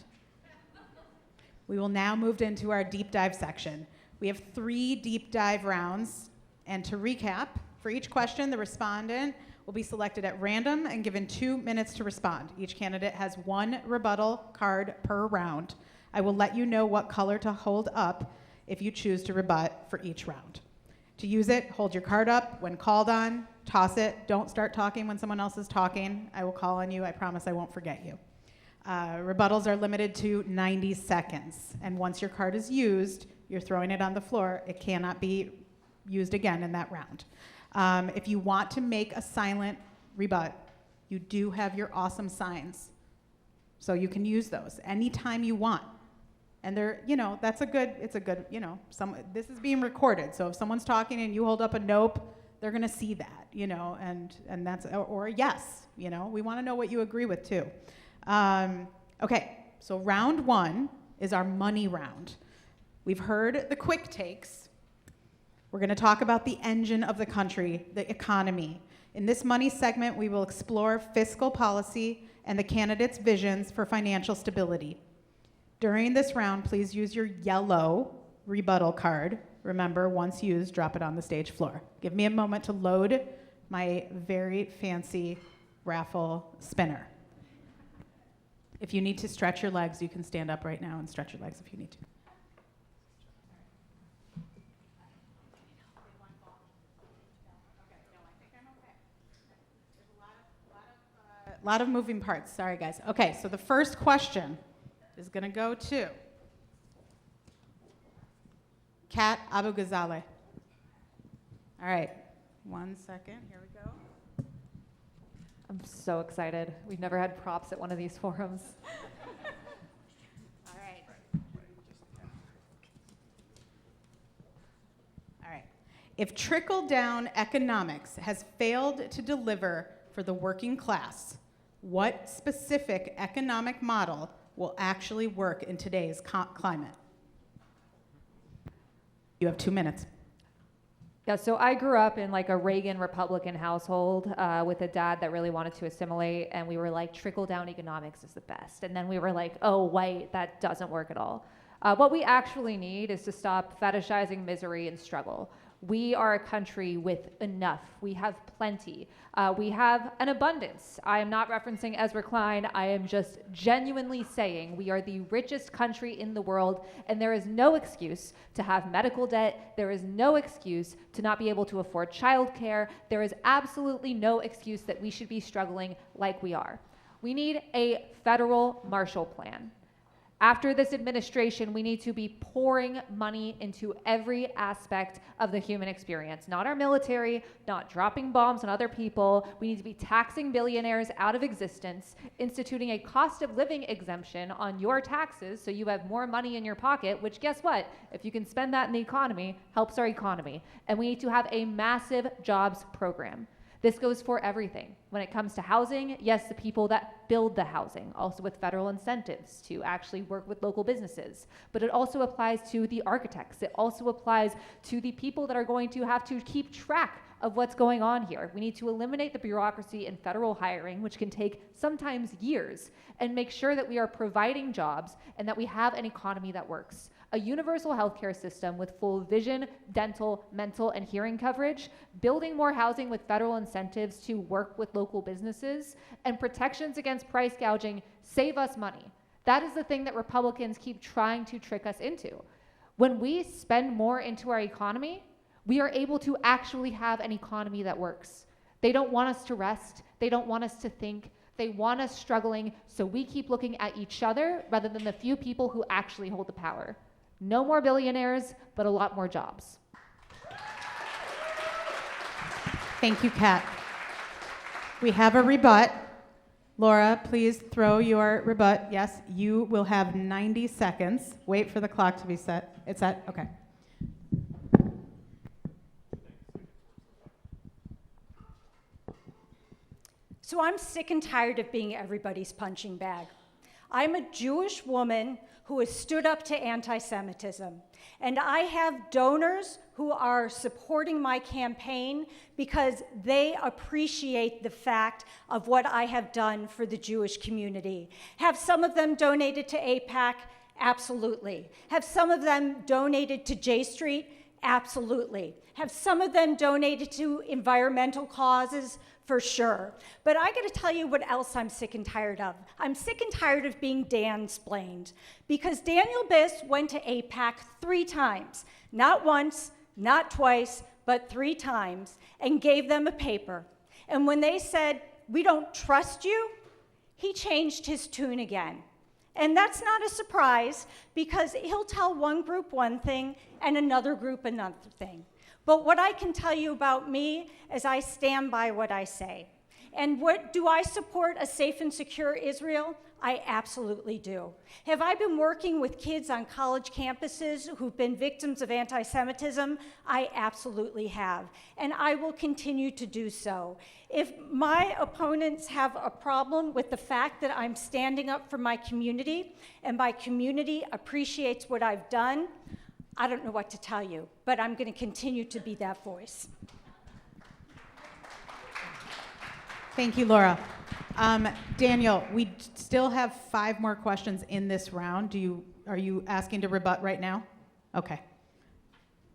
We will now move into our deep dive section. We have 3 deep dive rounds, and to recap, for each question, the respondent will be selected at random and given 2 minutes to respond. Each candidate has 1 rebuttal card per round. I will let you know what color to hold up if you choose to rebut for each round. To use it, hold your card up. When called on, toss it. Don't start talking when someone else is talking. I will call on you. I promise I won't forget you. Rebuttals are limited to 90 seconds. And once your card is used, you're throwing it on the floor. It cannot be used again in that round. If you want to make a silent rebut, you do have your awesome signs. So you can use those anytime you want. And they're, it's a good, this is being recorded. So if someone's talking and you hold up a nope, they're gonna see that, and that's, or a yes, we wanna know what you agree with too. Okay, so round 1 is our money round. We've heard the quick takes. We're gonna talk about the engine of the country, the economy. In this money segment, we will explore fiscal policy and the candidates' visions for financial stability. During this round, please use your yellow rebuttal card. Remember, once used, drop it on the stage floor. Give me a moment to load my very fancy raffle spinner. If you need to stretch your legs, you can stand up right now and stretch your legs if you need to. A lot of moving parts. Sorry, guys. Okay, so the first question is going to go to Kat Abughazaleh. All right, 1 second. Here we go. I'm so excited. We've never had props at one of these forums. All right. All right. If trickle-down economics has failed to deliver for the working class, what specific economic model will actually work in today's climate? You have 2 minutes. Yeah, so I grew up in like a Reagan Republican household with a dad that really wanted to assimilate, and we were like, trickle-down economics is the best. And then we were like, oh, wait, that doesn't work at all. What we actually need is to stop fetishizing misery and struggle. We are a country with enough. We have plenty. We have an abundance. I am not referencing Ezra Klein. I am just genuinely saying we are the richest country in the world, and there is no excuse to have medical debt. There is no excuse to not be able to afford childcare. There is absolutely no excuse that we should be struggling like we are. We need a federal Marshall Plan. After this administration, we need to be pouring money into every aspect of the human experience. Not our military, not dropping bombs on other people. We need to be taxing billionaires out of existence, instituting a cost of living exemption on your taxes so you have more money in your pocket, which guess what? If you can spend that in the economy, helps our economy. And we need to have a massive jobs program. This goes for everything. When it comes to housing, yes, the people that build the housing, also with federal incentives to actually work with local businesses. But it also applies to the architects. It also applies to the people that are going to have to keep track of what's going on here. We need to eliminate the bureaucracy in federal hiring, which can take sometimes years, and make sure that we are providing jobs and that we have an economy that works. A universal healthcare system with full vision, dental, mental, and hearing coverage, building more housing with federal incentives to work with local businesses, and protections against price gouging save us money. That is the thing that Republicans keep trying to trick us into. When we spend more into our economy, we are able to actually have an economy that works. They don't want us to rest. They don't want us to think. They want us struggling, so we keep looking at each other rather than the few people who actually hold the power. No more billionaires, but a lot more jobs. Thank you, Kat. We have a rebut. Laura, please throw your rebut. Yes, you will have 90 seconds. Wait for the clock to be set. It's set? Okay. So I'm sick and tired of being everybody's punching bag. I'm a Jewish woman who has stood up to anti-Semitism. And I have donors who are supporting my campaign because they appreciate the fact of what I have done for the Jewish community. Have some of them donated to AIPAC? Absolutely. Have some of them donated to J Street? Absolutely. Have some of them donated to environmental causes? For sure. But I gotta tell you what else I'm sick and tired of. I'm sick and tired of being Dan-splained, because Daniel Biss went to AIPAC 3 times, not once, not twice, but 3 times, and gave them a paper. And when they said, "We don't trust you," he changed his tune again. And that's not a surprise, because he'll tell one group one thing and another group another thing. But what I can tell you about me is I stand by what I say. And what do I support a safe and secure Israel? I absolutely do. Have I been working with kids on college campuses who've been victims of anti-Semitism? I absolutely have. And I will continue to do so. If my opponents have a problem with the fact that I'm standing up for my community and my community appreciates what I've done, I don't know what to tell you, but I'm going to continue to be that voice. Thank you, Laura. Daniel, we still have 5 more questions in this round. Are you asking to rebut right now? Okay.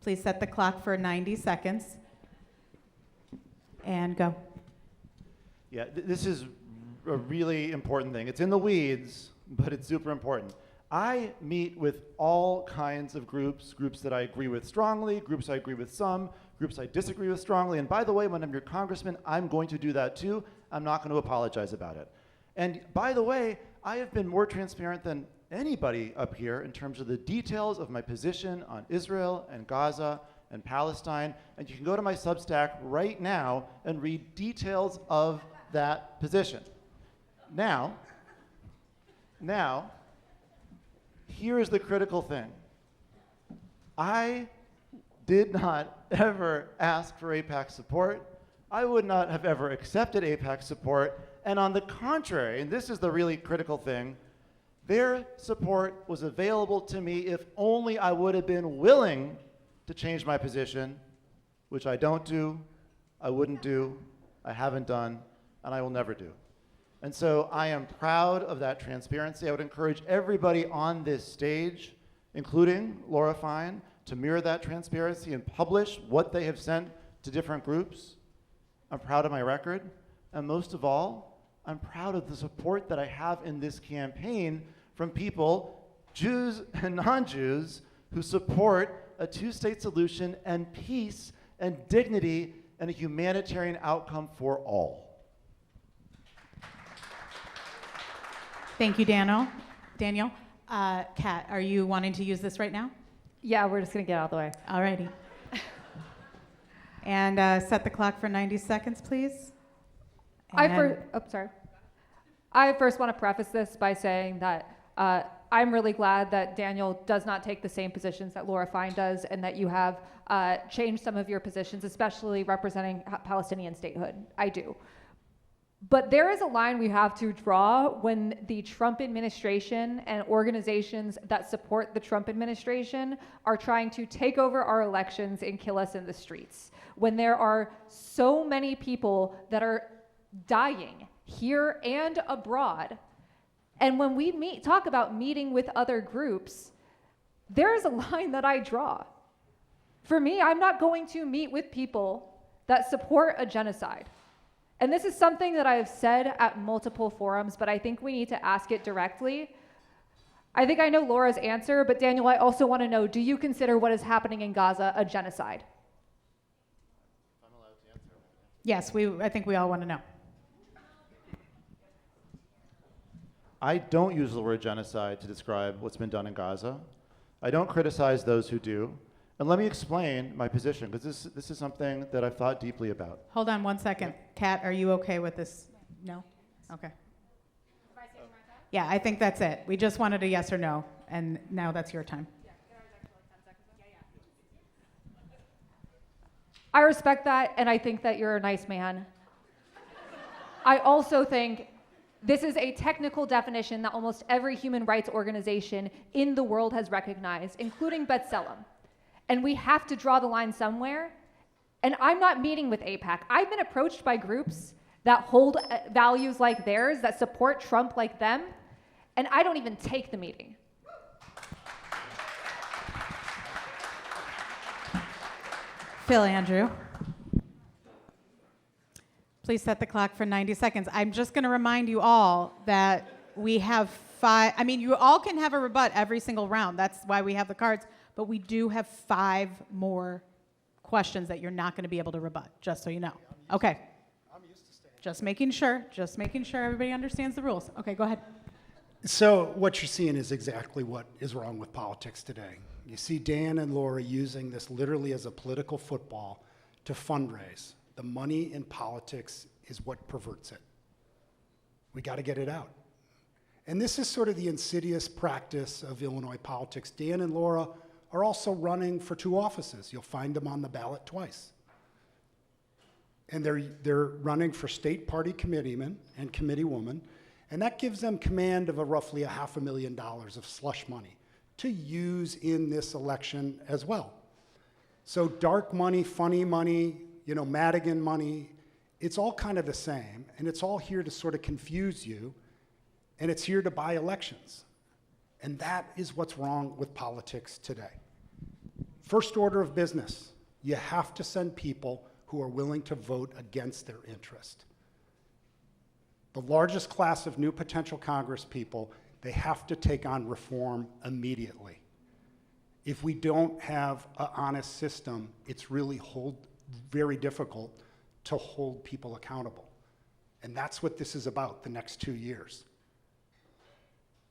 Please set the clock for 90 seconds. And go. Yeah, this is a really important thing. It's in the weeds, but it's super important. I meet with all kinds of groups that I agree with strongly, groups I agree with some, groups I disagree with strongly. And by the way, when I'm your congressman, I'm going to do that too. I'm not going to apologize about it. And by the way, I have been more transparent than anybody up here in terms of the details of my position on Israel and Gaza and Palestine. And you can go to my Substack right now and read details of that position. Now, here is the critical thing. I did not ever ask for AIPAC support. I would not have ever accepted AIPAC support. And on the contrary, and this is the really critical thing, their support was available to me if only I would have been willing to change my position, which I don't do, I wouldn't do, I haven't done, and I will never do. And so I am proud of that transparency. I would encourage everybody on this stage, including Laura Fine, to mirror that transparency and publish what they have sent to different groups. I'm proud of my record. And most of all, I'm proud of the support that I have in this campaign from people, Jews and non-Jews, who support a 2-state solution and peace and dignity and a humanitarian outcome for all. Thank you, Daniel. Kat, are you wanting to use this right now? Yeah, we're just going to get out of the way. All righty. And set the clock for 90 seconds, please. I first want to preface this by saying that I'm really glad that Daniel does not take the same positions that Laura Fine does, and that you have changed some of your positions, especially representing Palestinian statehood. I do. But there is a line we have to draw when the Trump administration and organizations that support the Trump administration are trying to take over our elections and kill us in the streets. When there are so many people that are dying here and abroad. And when we talk about meeting with other groups, there is a line that I draw. For me, I'm not going to meet with people that support a genocide. And this is something that I have said at multiple forums, but I think we need to ask it directly. I think I know Laura's answer, but Daniel, I also want to know, do you consider what is happening in Gaza a genocide? Yes, I think we all want to know. I don't use the word genocide to describe what's been done in Gaza. I don't criticize those who do. And let me explain my position, because this is something that I've thought deeply about. Hold on one second. Kat, are you okay with this? No? Okay. Yeah, I think that's it. We just wanted a yes or no, and now that's your time. I respect that, and I think that you're a nice man. I also think this is a technical definition that almost every human rights organization in the world has recognized, including B'Tselem. And we have to draw the line somewhere. And I'm not meeting with AIPAC. I've been approached by groups that hold values like theirs, that support Trump like them, and I don't even take the meeting. Phil Andrew. Please set the clock for 90 seconds. I'm just going to remind you all that we have 5. I mean, you all can have a rebut every single round. That's why we have the cards. But we do have 5 more questions that you're not going to be able to rebut, just so you know. Okay. Just making sure everybody understands the rules. Okay, go ahead. So what you're seeing is exactly what is wrong with politics today. You see Dan and Laura using this literally as a political football to fundraise. The money in politics is what perverts it. We got to get it out. And this is sort of the insidious practice of Illinois politics. Dan and Laura are also running for 2 offices. You'll find them on the ballot twice. And they're running for state party committeeman and committeewoman, and that gives them command of roughly $500,000 of slush money to use in this election as well. So dark money, funny money, Madigan money, it's all kind of the same, and it's all here to sort of confuse you, and it's here to buy elections. And that is what's wrong with politics today. First order of business, you have to send people who are willing to vote against their interest. The largest class of new potential Congress people, they have to take on reform immediately. If we don't have an honest system, it's really very difficult to hold people accountable. And that's what this is about the next 2 years.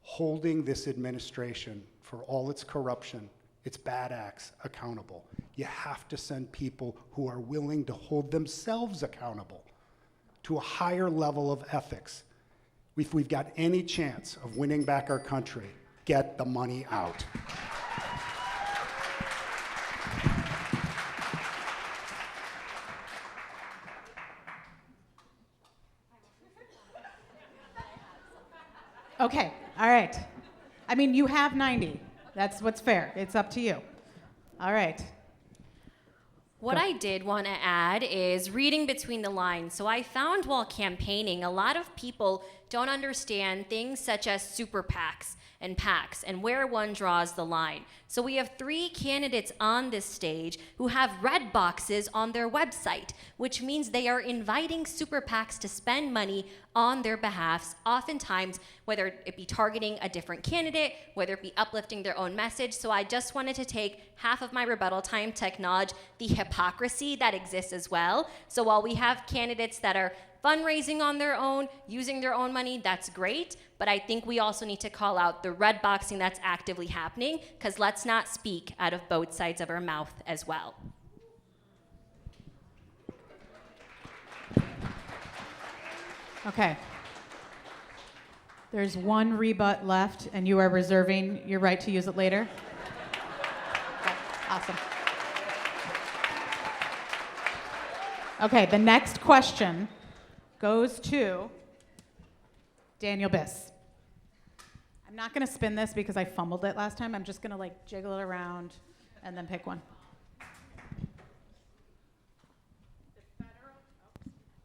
Holding this administration for all its corruption, its bad acts accountable. You have to send people who are willing to hold themselves accountable to a higher level of ethics. If we've got any chance of winning back our country, get the money out. Okay, all right. I mean, you have 90. That's what's fair. It's up to you. All right. What I did want to add is reading between the lines. So I found while campaigning, a lot of people don't understand things such as super PACs and PACs and where one draws the line. So we have 3 candidates on this stage who have red boxes on their website, which means they are inviting super PACs to spend money on their behalf, oftentimes whether it be targeting a different candidate, whether it be uplifting their own message. So I just wanted to take half of my rebuttal time to acknowledge the hypocrisy that exists as well. So while we have candidates that are fundraising on their own, using their own money, that's great. But I think we also need to call out the red boxing that's actively happening, because let's not speak out of both sides of our mouth as well. Okay. There's 1 rebut left, and you are reserving your right to use it later? Okay, awesome. Okay, the next question goes to Daniel Biss. I'm not going to spin this because I fumbled it last time. I'm just going to jiggle it around and then pick one.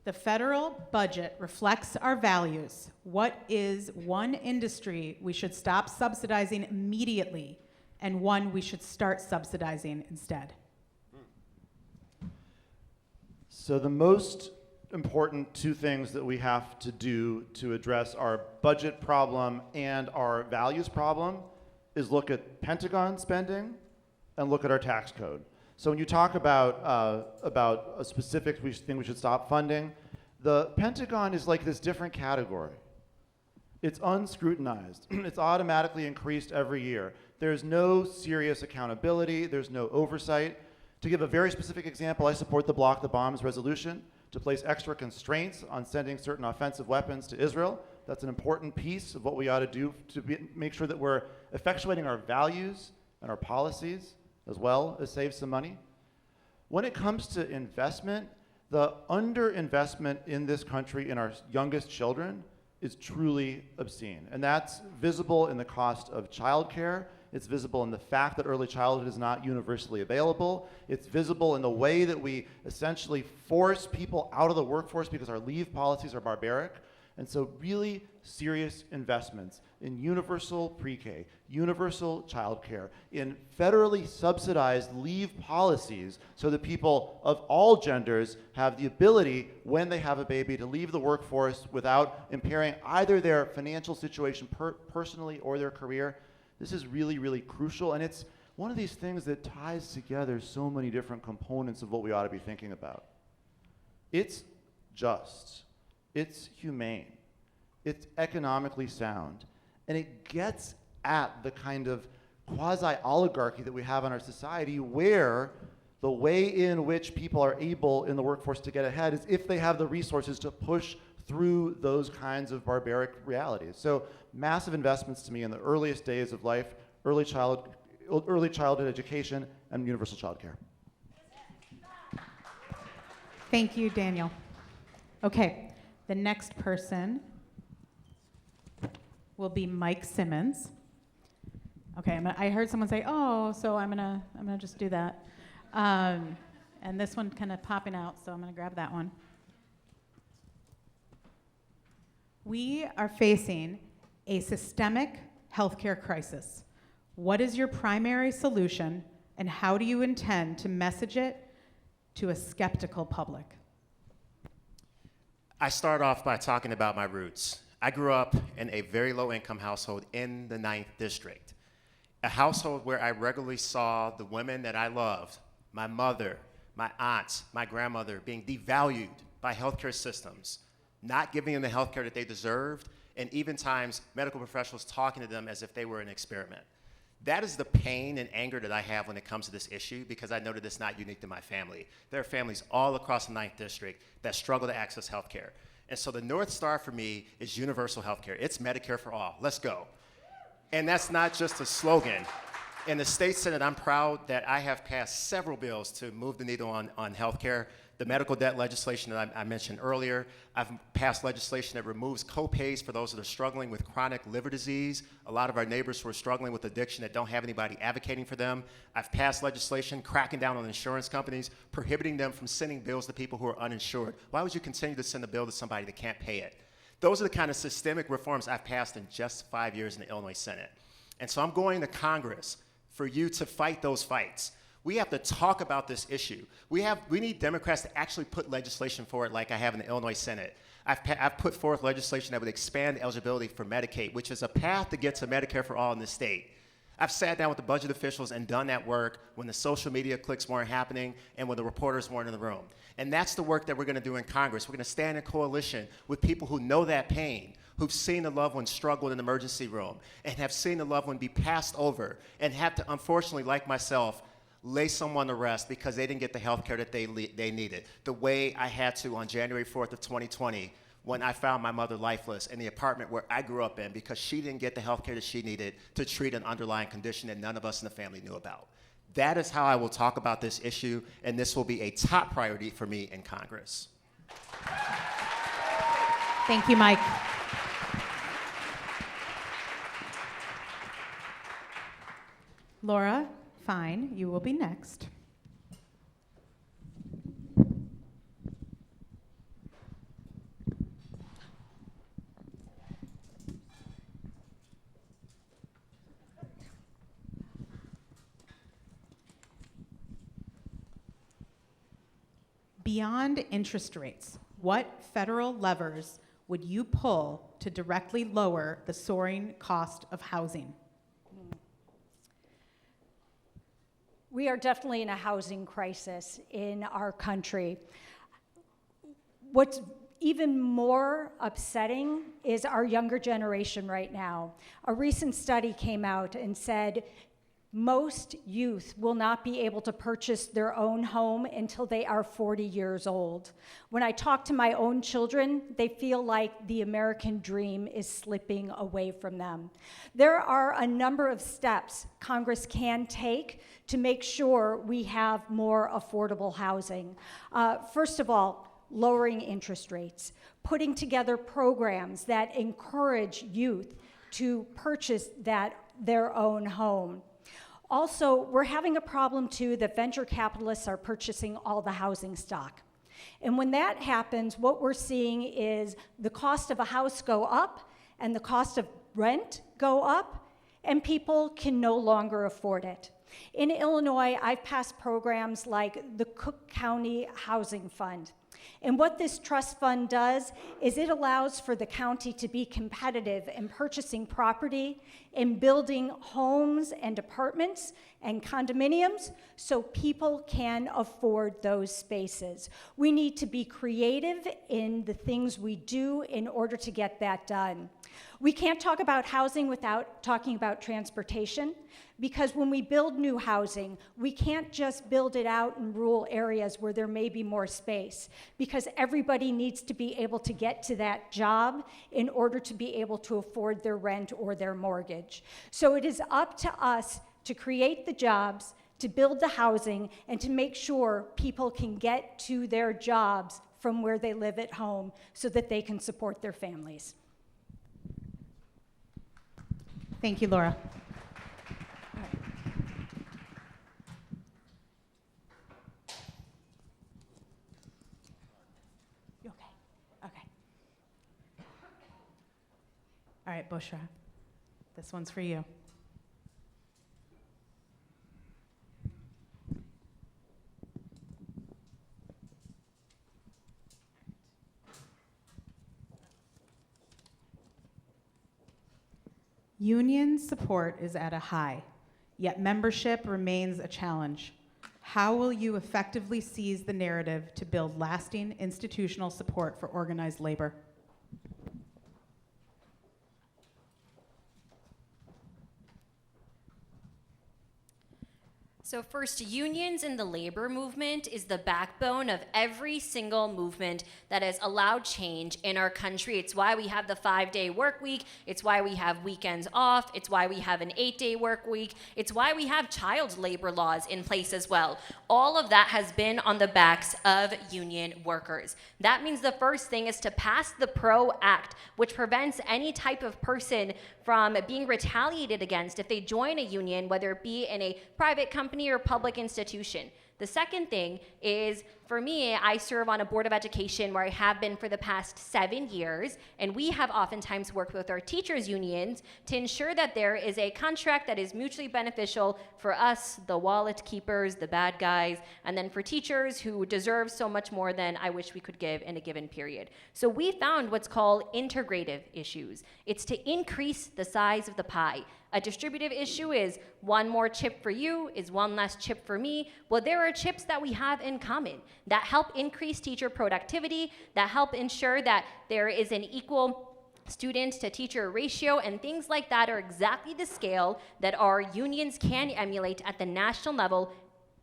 The federal budget reflects our values. What is one industry we should stop subsidizing immediately and one we should start subsidizing instead? So the most important two things that we have to do to address our budget problem and our values problem is look at Pentagon spending and look at our tax code. So when you talk about a specific thing we should stop funding, the Pentagon is like this different category. It's unscrutinized. It's automatically increased every year. There's no serious accountability. There's no oversight. To give a very specific example, I support the Block the Bombs resolution to place extra constraints on sending certain offensive weapons to Israel. That's an important piece of what we ought to do to make sure that we're effectuating our values and our policies as well as save some money. When it comes to investment, the underinvestment in this country in our youngest children is truly obscene. And that's visible in the cost of childcare. It's visible in the fact that early childhood is not universally available. It's visible in the way that we essentially force people out of the workforce because our leave policies are barbaric. And so really serious investments in universal pre-K, universal childcare, in federally subsidized leave policies so that people of all genders have the ability, when they have a baby, to leave the workforce without impairing either their financial situation personally or their career. This is really, really crucial, and it's one of these things that ties together so many different components of what we ought to be thinking about. It's just. It's humane. It's economically sound. And it gets at the kind of quasi-oligarchy that we have in our society where the way in which people are able in the workforce to get ahead is if they have the resources to push through those kinds of barbaric realities. So massive investments to me in the earliest days of life, early childhood education, and universal child care. Thank you, Daniel. Okay, the next person will be Mike Simmons. Okay, I heard someone say, "Oh," so I'm gonna just do that. And this one kind of popping out, so I'm gonna grab that one. We are facing a systemic healthcare crisis. What is your primary solution, and how do you intend to message it to a skeptical public? I start off by talking about my roots. I grew up in a very low-income household in the 9th District, a household where I regularly saw the women that I loved, my mother, my aunts, my grandmother, being devalued by healthcare systems, not giving them the healthcare that they deserved, and even times medical professionals talking to them as if they were an experiment. That is the pain and anger that I have when it comes to this issue, because I know that it's not unique to my family. There are families all across the 9th District that struggle to access healthcare. And so the North Star for me is universal healthcare. It's Medicare for all. Let's go. And that's not just a slogan. In the state Senate, I'm proud that I have passed several bills to move the needle on healthcare. The medical debt legislation that I mentioned earlier. I've passed legislation that removes co-pays for those that are struggling with chronic liver disease. A lot of our neighbors who are struggling with addiction that don't have anybody advocating for them. I've passed legislation cracking down on insurance companies, prohibiting them from sending bills to people who are uninsured. Why would you continue to send a bill to somebody that can't pay it? Those are the kind of systemic reforms I've passed in just 5 years in the Illinois Senate. And so I'm going to Congress for you to fight those fights. We have to talk about this issue. We need Democrats to actually put legislation forward like I have in the Illinois Senate. I've put forth legislation that would expand eligibility for Medicaid, which is a path to get to Medicare for all in this state. I've sat down with the budget officials and done that work when the social media clicks weren't happening and when the reporters weren't in the room. And that's the work that we're gonna do in Congress. We're gonna stand in coalition with people who know that pain, who've seen a loved one struggle in an emergency room and have seen a loved one be passed over and have to, unfortunately, like myself, lay someone to rest because they didn't get the health care that they needed, the way I had to on January 4th of 2020 when I found my mother lifeless in the apartment where I grew up in because she didn't get the health care that she needed to treat an underlying condition that none of us in the family knew about. That is how I will talk about this issue, and this will be a top priority for me in Congress. Thank you, Mike. Laura, fine, you will be next. Beyond interest rates, What federal levers would you pull to directly lower the soaring cost of housing? We are definitely in a housing crisis in our country. What's even more upsetting is our younger generation right now. A recent study came out and said most youth will not be able to purchase their own home until they are 40 years old. When I talk to my own children, they feel like the American dream is slipping away from them. There are a number of steps Congress can take to make sure we have more affordable housing. First of all, lowering interest rates, putting together programs that encourage youth to purchase their own home. Also, we're having a problem too that venture capitalists are purchasing all the housing stock. And when that happens, what we're seeing is the cost of a house go up and the cost of rent go up, and people can no longer afford it. In Illinois, I've passed programs like the Cook County Housing Fund. And what this trust fund does is it allows for the county to be competitive in purchasing property and building homes and apartments and condominiums so people can afford those spaces. We need to be creative in the things we do in order to get that done. We can't talk about housing without talking about transportation, because when we build new housing, we can't just build it out in rural areas where there may be more space, because everybody needs to be able to get to that job in order to be able to afford their rent or their mortgage. So it is up to us to create the jobs, to build the housing, and to make sure people can get to their jobs from where they live at home so that they can support their families. Thank you, Laura. You okay? Okay. All right, Bushra, this one's for you. Union support is at a high, yet membership remains a challenge. How will you effectively seize the narrative to build lasting institutional support for organized labor? So first, unions in the labor movement is the backbone of every single movement that has allowed change in our country. It's why we have the 5-day work week. It's why we have weekends off. It's why we have an 8-day work week. It's why we have child labor laws in place as well. All of that has been on the backs of union workers. That means the first thing is to pass the PRO Act, which prevents any type of person from being retaliated against if they join a union, whether it be in a private company or public institution. The second thing is, for me, I serve on a board of education where I have been for the past 7 years, and we have oftentimes worked with our teachers' unions to ensure that there is a contract that is mutually beneficial for us, the wallet keepers, the bad guys, and then for teachers who deserve so much more than I wish we could give in a given period. So we found what's called integrative issues. It's to increase the size of the pie. A distributive issue is one more chip for you is one less chip for me. Well, there are chips that we have in common that help increase teacher productivity, that help ensure that there is an equal student to teacher ratio, and things like that are exactly the scale that our unions can emulate at the national level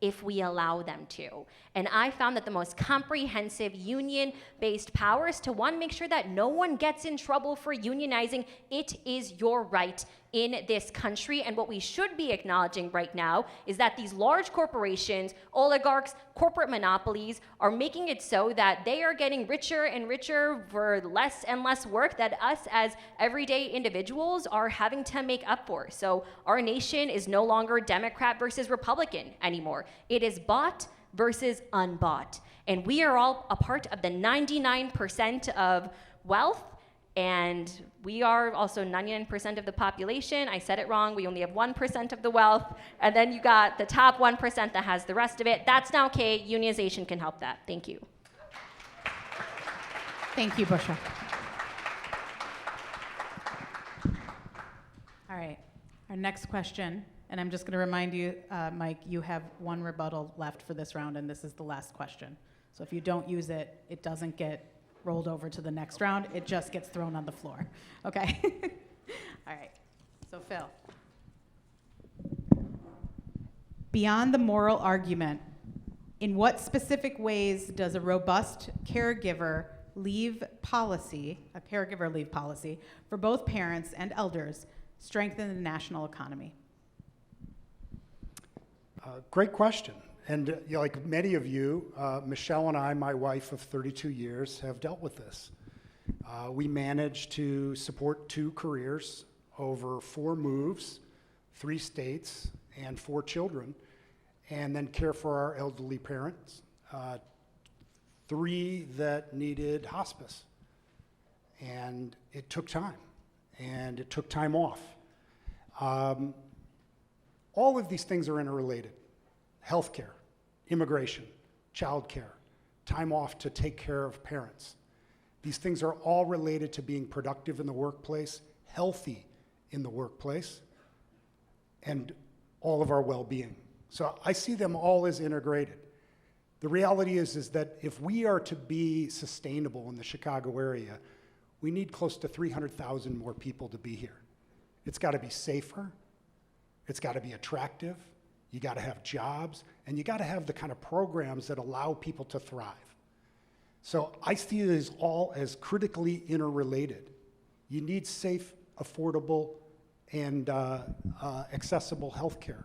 if we allow them to. And I found that the most comprehensive union-based power is to, one, make sure that no one gets in trouble for unionizing. It is your right in this country, and what we should be acknowledging right now is that these large corporations, oligarchs, corporate monopolies are making it so that they are getting richer and richer for less and less work that us as everyday individuals are having to make up for. So our nation is no longer Democrat versus Republican anymore. It is bought versus unbought. And we are all a part of the 99% of wealth, and we are also 99% of the population. I said it wrong. We only have 1% of the wealth. And then you got the top 1% that has the rest of it. That's not okay. Unionization can help that. Thank you. Thank you, Bushra. All right, our next question, and I'm just going to remind you, Mike, you have one rebuttal left for this round, and this is the last question. So if you don't use it, it doesn't get rolled over to the next round. It just gets thrown on the floor. Okay? All right. So Phil. Beyond the moral argument, in what specific ways does a robust caregiver leave policy for both parents and elders strengthen the national economy? Great question. And like many of you, Michelle and I, my wife of 32 years, have dealt with this. We managed to support 2 careers over 4 moves, 3 states, and 4 children, and then care for our elderly parents, 3 that needed hospice. And it took time, and it took time off. All of these things are interrelated. Healthcare, immigration, childcare, time off to take care of parents. These things are all related to being productive in the workplace, healthy in the workplace, and all of our well-being. So I see them all as integrated. The reality is that if we are to be sustainable in the Chicago area, we need close to 300,000 more people to be here. It's got to be safer, it's got to be attractive, you got to have jobs, and you got to have the kind of programs that allow people to thrive. So I see it as all as critically interrelated. You need safe, affordable, and accessible healthcare.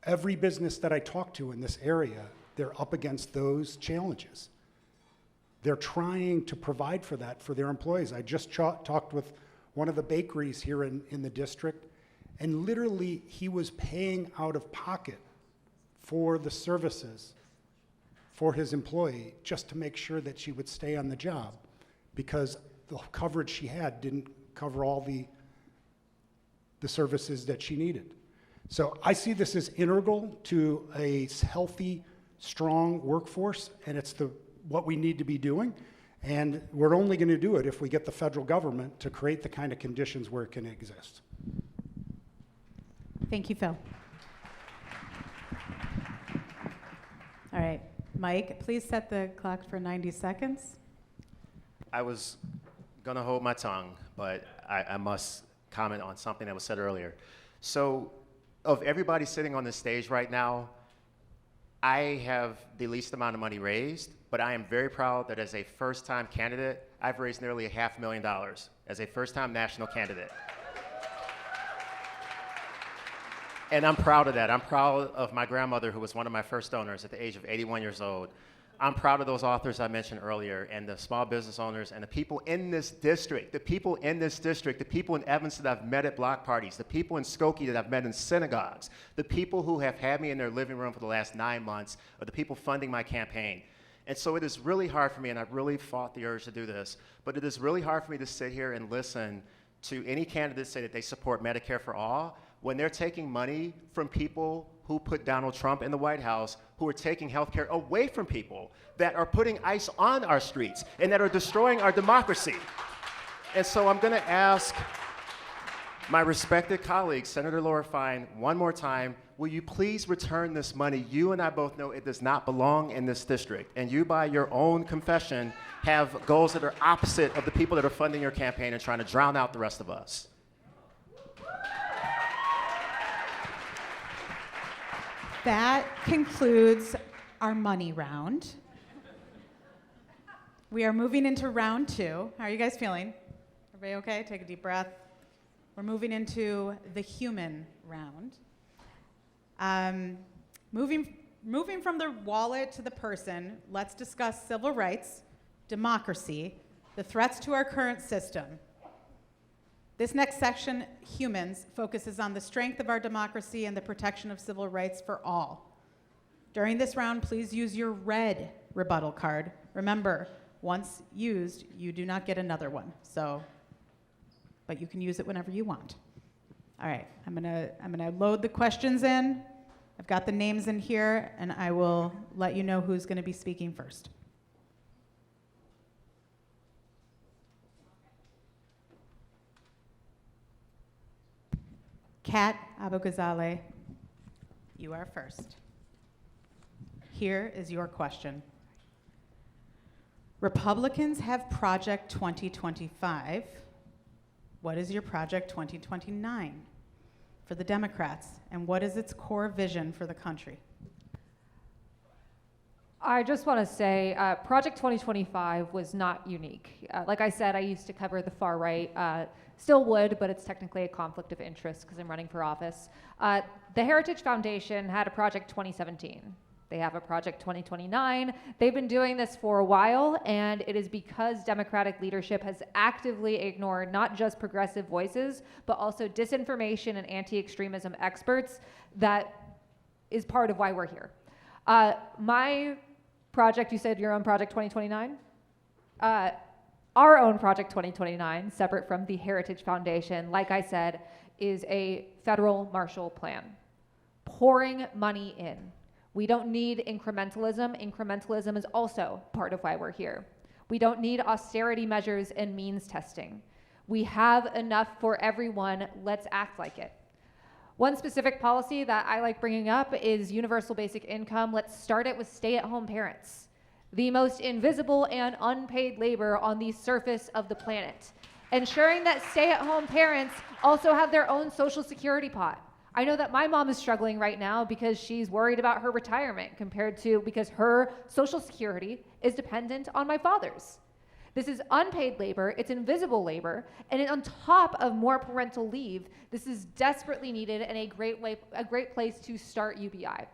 Every business that I talk to in this area, they're up against those challenges. They're trying to provide for that for their employees. I just talked with one of the bakeries here in the district, and literally he was paying out of pocket for the services for his employee just to make sure that she would stay on the job, because the coverage she had didn't cover all the services that she needed. So I see this as integral to a healthy, strong workforce, and it's what we need to be doing. And we're only going to do it if we get the federal government to create the kind of conditions where it can exist. Thank you, Phil. All right, Mike, please set the clock for 90 seconds. I was going to hold my tongue, but I must comment on something that was said earlier. So, of everybody sitting on this stage right now, I have the least amount of money raised, but I am very proud that as a first-time candidate, I've raised nearly $500,000 as a first-time national candidate. And I'm proud of that. I'm proud of my grandmother, who was one of my first donors at the age of 81 years old. I'm proud of those authors I mentioned earlier, and the small business owners, and the people in this district, the people in Evanston that I've met at block parties, the people in Skokie that I've met in synagogues, the people who have had me in their living room for the last 9 months, or the people funding my campaign. And so it is really hard for me, and I've really fought the urge to do this, but it is really hard for me to sit here and listen to any candidate say that they support Medicare for all, when they're taking money from people who put Donald Trump in the White House, who are taking health care away from people, that are putting ICE on our streets, and that are destroying our democracy. And so I'm gonna ask my respected colleague, Senator Laura Fine, one more time, will you please return this money? You and I both know it does not belong in this district, and you, by your own confession, have goals that are opposite of the people that are funding your campaign and trying to drown out the rest of us. That concludes our money round. We are moving into round 2. How are you guys feeling? Everybody okay? Take a deep breath. We're moving into the human round. Moving from the wallet to the person, let's discuss civil rights, democracy, the threats to our current system. This next section, humans, focuses on the strength of our democracy and the protection of civil rights for all. During this round, please use your red rebuttal card. Remember, once used, you do not get another one. But you can use it whenever you want. All right, I'm gonna load the questions in. I've got the names in here, and I will let you know who's gonna be speaking first. Kat Abughazaleh, you are first. Here is your question. Republicans have Project 2025. What is your Project 2029 for the Democrats, and what is its core vision for the country? I just want to say Project 2025 was not unique. Like I said, I used to cover the far right, still would, but it's technically a conflict of interest because I'm running for office. The Heritage Foundation had a Project 2017. They have a Project 2029. They've been doing this for a while, and it is because Democratic leadership has actively ignored not just progressive voices, but also disinformation and anti-extremism experts that is part of why we're here. My project, you said your own Project 2029? Our own Project 2029, separate from the Heritage Foundation, like I said, is a federal Marshall Plan, pouring money in. We don't need incrementalism. Incrementalism is also part of why we're here. We don't need austerity measures and means testing. We have enough for everyone. Let's act like it. One specific policy that I like bringing up is universal basic income. Let's start it with stay-at-home parents, the most invisible and unpaid labor on the surface of the planet. Ensuring that stay-at-home parents also have their own Social Security pot. I know that my mom is struggling right now because she's worried about her retirement because her Social Security is dependent on my father's. This is unpaid labor, it's invisible labor, and on top of more parental leave, this is desperately needed and a great place to start UBI.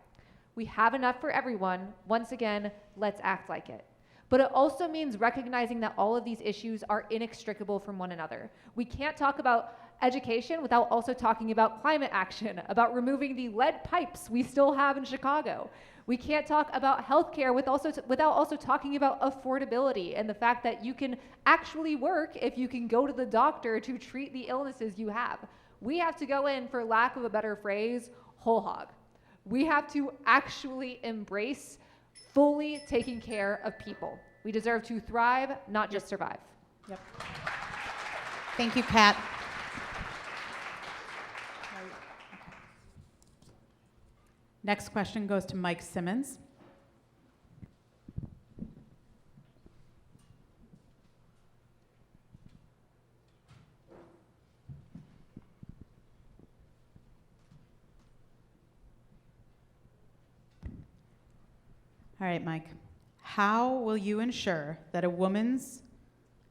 We have enough for everyone. Once again, let's act like it. But it also means recognizing that all of these issues are inextricable from one another. We can't talk about education without also talking about climate action, about removing the lead pipes we still have in Chicago. We can't talk about healthcare without also talking about affordability and the fact that you can actually work if you can go to the doctor to treat the illnesses you have. We have to go in, for lack of a better phrase, whole hog. We have to actually embrace fully taking care of people. We deserve to thrive, not just survive. Yep. Thank you, Kat. Next question goes to Mike Simmons. All right, Mike. How will you ensure that a woman's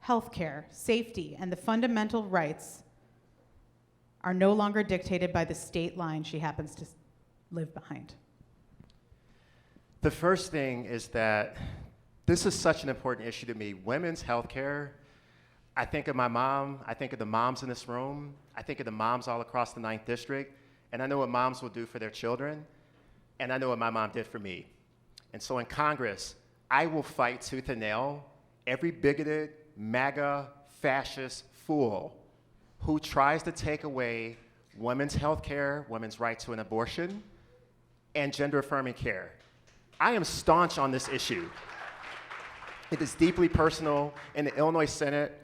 health care, safety, and the fundamental rights are no longer dictated by the state line she happens to live behind? The first thing is that this is such an important issue to me. Women's health care, I think of my mom, I think of the moms in this room, I think of the moms all across the 9th District, and I know what moms will do for their children, and I know what my mom did for me. And so in Congress, I will fight tooth and nail every bigoted, MAGA, fascist fool who tries to take away women's health care, women's right to an abortion, and gender-affirming care. I am staunch on this issue. It is deeply personal. In the Illinois Senate,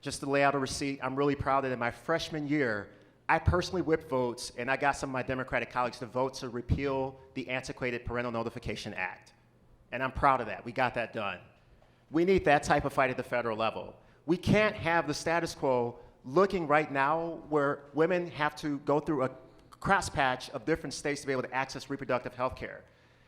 just to lay out a receipt, I'm really proud that in my freshman year, I personally whipped votes, and I got some of my Democratic colleagues to vote to repeal the antiquated Parental Notification Act. And I'm proud of that. We got that done. We need that type of fight at the federal level. We can't have the status quo looking right now where women have to go through a crosspatch of different states to be able to access reproductive health care.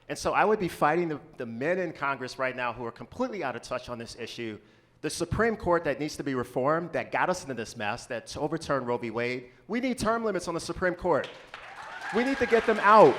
And so I would be fighting the men in Congress right now who are completely out of touch on this issue. The Supreme Court that needs to be reformed, that got us into this mess, that's overturned Roe v. Wade. We need term limits on the Supreme Court. We need to get them out.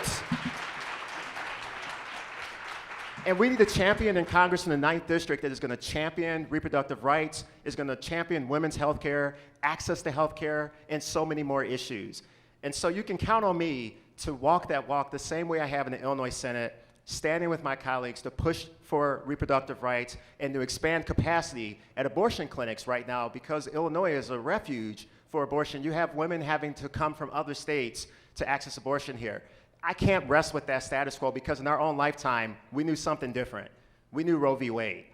And we need a champion in Congress in the 9th District that is going to champion reproductive rights, is going to champion women's health care, access to health care, and so many more issues. And so you can count on me to walk that walk the same way I have in the Illinois Senate, standing with my colleagues to push for reproductive rights and to expand capacity at abortion clinics right now, because Illinois is a refuge for abortion. You have women having to come from other states to access abortion here. I can't rest with that status quo because in our own lifetime, we knew something different. We knew Roe v. Wade.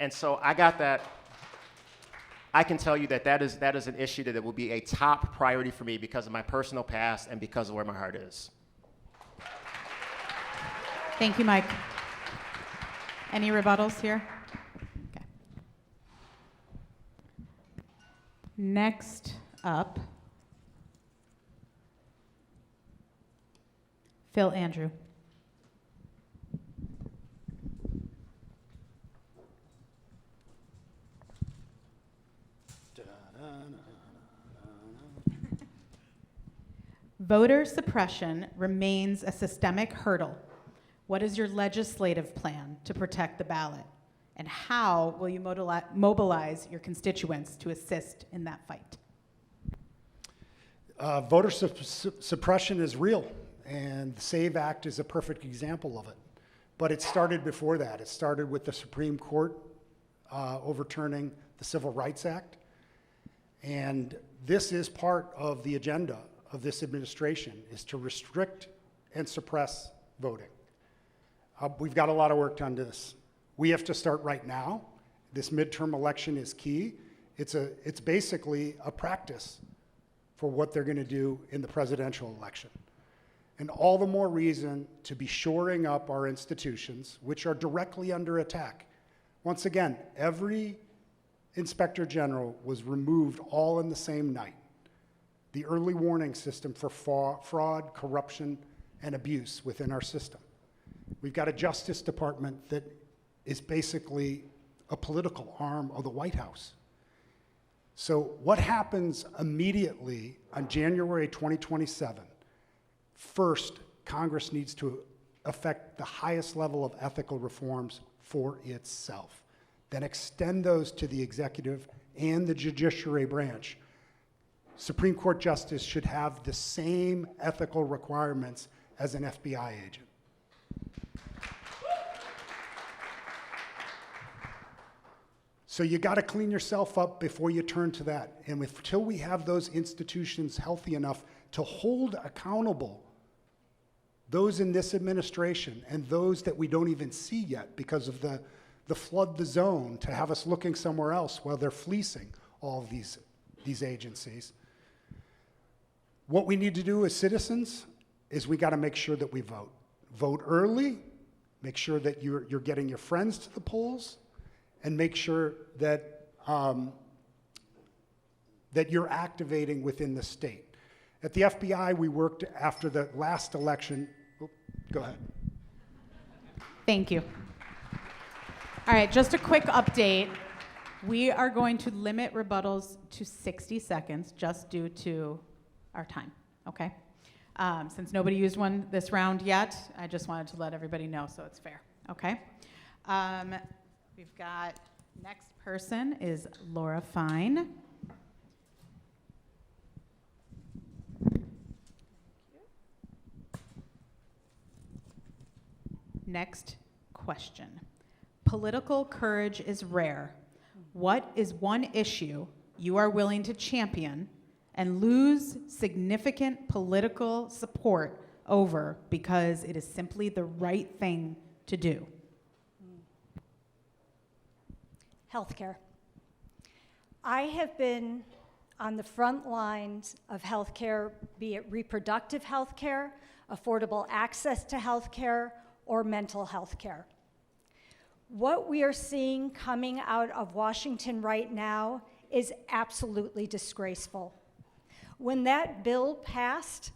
And so I got that. I can tell you that is an issue that will be a top priority for me because of my personal past and because of where my heart is. Thank you, Mike. Any rebuttals here? Okay. Next up, Phil Andrew. Voter suppression remains a systemic hurdle. What is your legislative plan to protect the ballot? And how will you mobilize your constituents to assist in that fight? Voter suppression is real, and the SAVE Act is a perfect example of it. But it started before that. It started with the Supreme Court overturning the Civil Rights Act. And this is part of the agenda of this administration, is to restrict and suppress voting. We've got a lot of work to do this. We have to start right now. This midterm election is key. It's basically a practice for what they're going to do in the presidential election. And all the more reason to be shoring up our institutions, which are directly under attack. Once again, every inspector general was removed all in the same night. The early warning system for fraud, corruption, and abuse within our system. We've got a Justice Department that is basically a political arm of the White House. So what happens immediately on January 2027? First, Congress needs to effect the highest level of ethical reforms for itself. Then extend those to the executive and the judiciary branch. Supreme Court justice should have the same ethical requirements as an FBI agent. So you got to clean yourself up before you turn to that. And until we have those institutions healthy enough to hold accountable those in this administration and those that we don't even see yet because of the flood the zone to have us looking somewhere else while they're fleecing all of these agencies. What we need to do as citizens is we got to make sure that we vote. Vote early, make sure that you're getting your friends to the polls, and make sure that that you're activating within the state. At the FBI, we worked after the last election. Oh, go ahead. Thank you. All right, just a quick update. We are going to limit rebuttals to 60 seconds just due to our time, okay? Since nobody used one this round yet, I just wanted to let everybody know so it's fair, okay? We've got, next person is Laura Fine. Next question. Political courage is rare. What is one issue you are willing to champion and lose significant political support over because it is simply the right thing to do? Healthcare. I have been on the front lines of healthcare, be it reproductive healthcare, affordable access to healthcare, or mental health care. What we are seeing coming out of Washington right now is absolutely disgraceful. When that bill passed,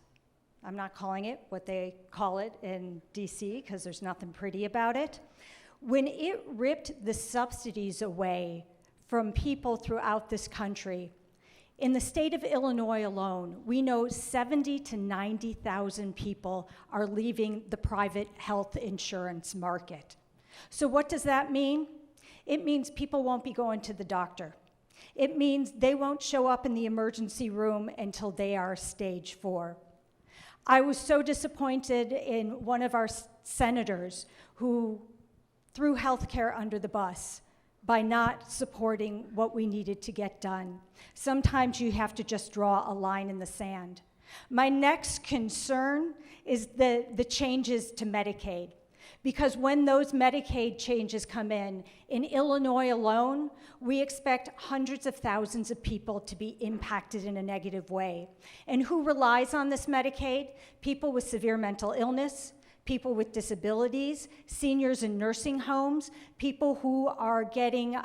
I'm not calling it what they call it in DC because there's nothing pretty about it. When it ripped the subsidies away from people throughout this country, in the state of Illinois alone, we know 70,000 to 90,000 people are leaving the private health insurance market. So what does that mean? It means people won't be going to the doctor. It means they won't show up in the emergency room until they are stage 4. I was so disappointed in one of our senators who threw healthcare under the bus by not supporting what we needed to get done. Sometimes you have to just draw a line in the sand. My next concern is the changes to Medicaid. Because when those Medicaid changes come in Illinois alone, we expect hundreds of thousands of people to be impacted in a negative way. And who relies on this Medicaid? People with severe mental illness, people with disabilities, seniors in nursing homes, people who are getting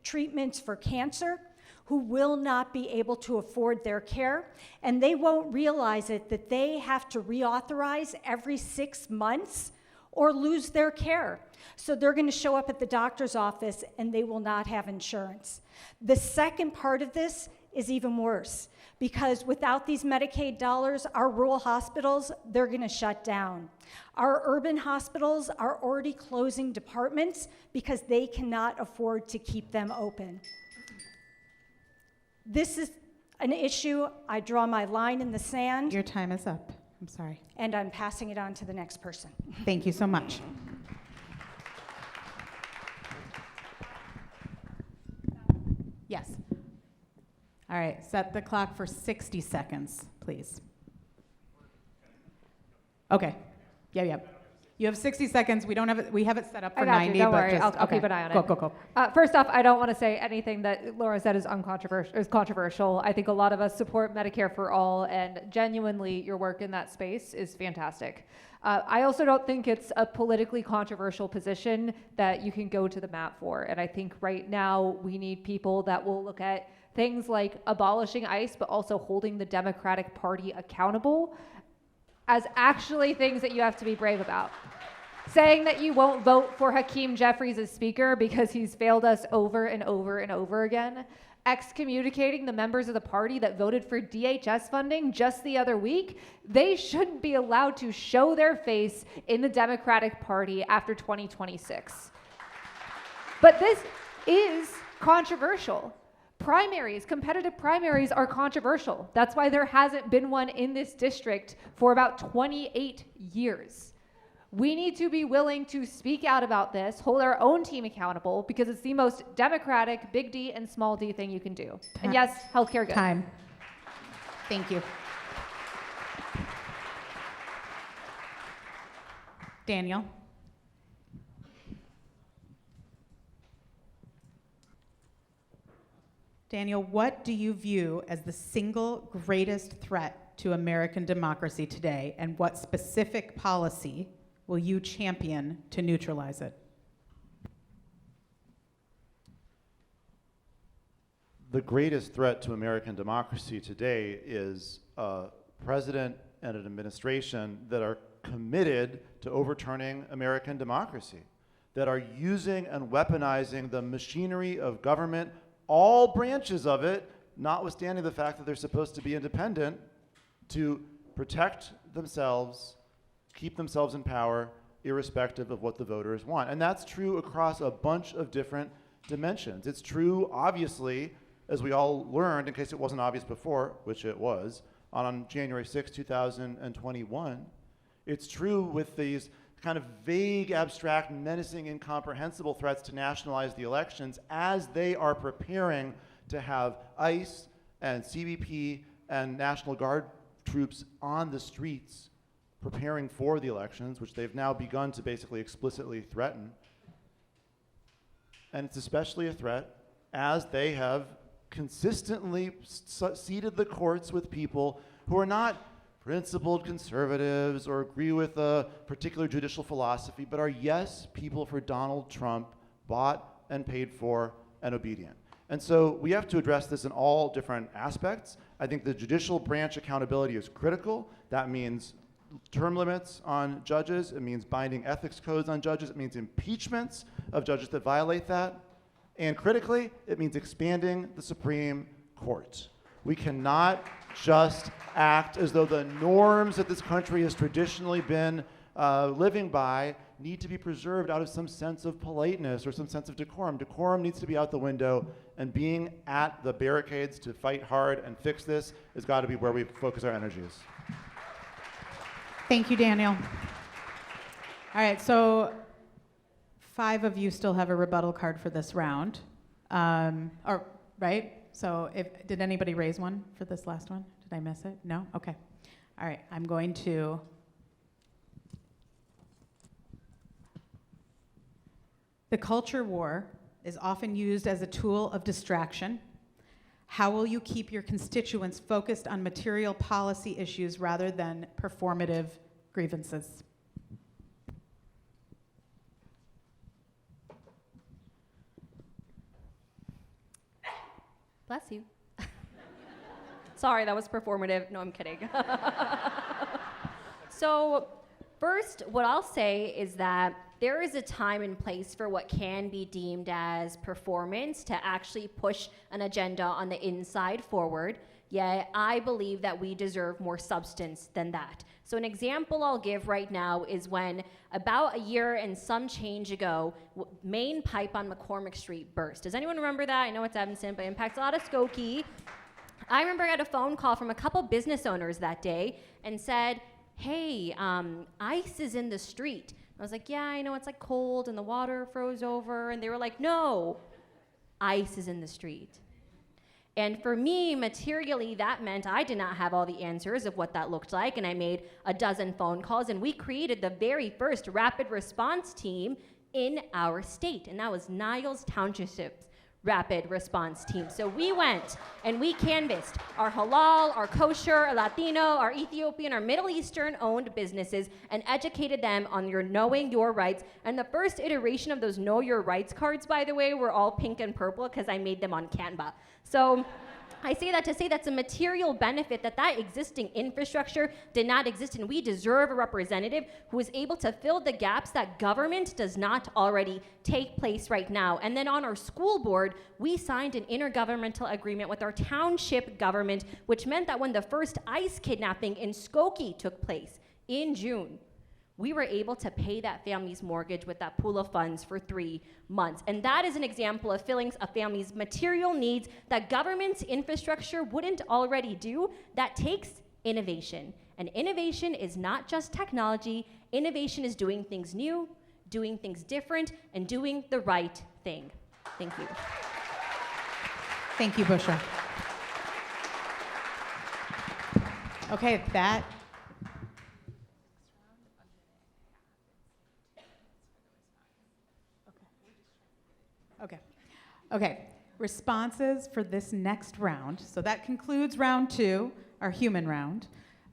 treatments for cancer, who will not be able to afford their care, and they won't realize it that they have to reauthorize every 6 months or lose their care. So they're going to show up at the doctor's office and they will not have insurance. The second part of this is even worse, because without these Medicaid dollars, our rural hospitals, they're going to shut down. Our urban hospitals are already closing departments because they cannot afford to keep them open. This is an issue. I draw my line in the sand. Your time is up. I'm sorry. And I'm passing it on to the next person. Thank you so much. Yes. All right, set the clock for 60 seconds, please. Okay. Yeah. You have 60 seconds. We have it set up for I got 90. you. Don't but worry. just, I'll keep an eye on it. Go. First off, I don't want to say anything that Laura said is controversial. I think a lot of us support Medicare for all, and genuinely, your work in that space is fantastic. I also don't think it's a politically controversial position that you can go to the mat for. And I think right now we need people that will look at things like abolishing ICE, but also holding the Democratic Party accountable as actually things that you have to be brave about. Saying that you won't vote for Hakeem Jeffries as speaker because he's failed us over and over and over again. Excommunicating the members of the party that voted for DHS funding just the other week. They shouldn't be allowed to show their face in the Democratic Party after 2026. But this is controversial. Competitive primaries are controversial. That's why there hasn't been one in this district for about 28 years. We need to be willing to speak out about this, hold our own team accountable, because it's the most democratic big D and small d thing you can do. And yes, healthcare good. Time. Thank you. Daniel. Daniel, what do you view as the single greatest threat to American democracy today, and what specific policy will you champion to neutralize it? The greatest threat to American democracy today is a president and an administration that are committed to overturning American democracy, that are using and weaponizing the machinery of government, all branches of it, notwithstanding the fact that they're supposed to be independent, to protect themselves, keep themselves in power, irrespective of what the voters want. And that's true across a bunch of different dimensions. It's true, obviously, as we all learned, in case it wasn't obvious before, which it was, on January 6, 2021. It's true with these kind of vague, abstract, menacing, incomprehensible threats to nationalize the elections as they are preparing to have ICE and CBP and National Guard troops on the streets preparing for the elections, which they've now begun to basically explicitly threaten. And it's especially a threat as they have consistently seated the courts with people who are not principled conservatives or agree with a particular judicial philosophy, but are, yes, people for Donald Trump, bought and paid for and obedient. And so we have to address this in all different aspects. I think the judicial branch accountability is critical. That means term limits on judges. It means binding ethics codes on judges. It means impeachments of judges that violate that. And critically, it means expanding the Supreme Court. We cannot just act as though the norms that this country has traditionally been living by need to be preserved out of some sense of politeness or some sense of decorum. Decorum needs to be out the window, and being at the barricades to fight hard and fix this has got to be where we focus our energies. Thank you, Daniel. All right, so 5 of you still have a rebuttal card for this round. Right? So did anybody raise one for this last one? Did I miss it? No? Okay. All right, I'm going to The culture war is often used as a tool of distraction. How will you keep your constituents focused on material policy issues rather than performative grievances? Bless you. Sorry, that was performative. No, I'm kidding. So, first, what I'll say is that there is a time and place for what can be deemed as performance to actually push an agenda on the inside forward. Yet, I believe that we deserve more substance than that. So an example I'll give right now is when about a year and some change ago, main pipe on McCormick Street burst. Does anyone remember that? I know it's Evanston, but it impacts a lot of Skokie. I remember I got a phone call from a couple business owners that day and said, hey, ice is in the street. I was like, yeah, I know it's like cold and the water froze over. And they were like, no, ice is in the street. And for me, materially, that meant I did not have all the answers of what that looked like. And I made a dozen phone calls, and we created the very first rapid response team in our state. And that was Niles Township's rapid response team. So we went and we canvassed our halal, our kosher, our Latino, our Ethiopian, our Middle Eastern owned businesses and educated them on your knowing your rights. And the first iteration of those know your rights cards, by the way, were all pink and purple because I made them on Canva. So I say that to say that's a material benefit that existing infrastructure did not exist, and we deserve a representative who is able to fill the gaps that government does not already take place right now. And then on our school board, we signed an intergovernmental agreement with our township government, which meant that when the first ICE kidnapping in Skokie took place in June, we were able to pay that family's mortgage with that pool of funds for 3 months. And that is an example of filling a family's material needs that government's infrastructure wouldn't already do. That takes innovation. And innovation is not just technology. Innovation is doing things new, doing things different, and doing the right thing. Thank you. Thank you, Bushra. Okay, that. Okay, responses for this next round. So that concludes round 2, our human round.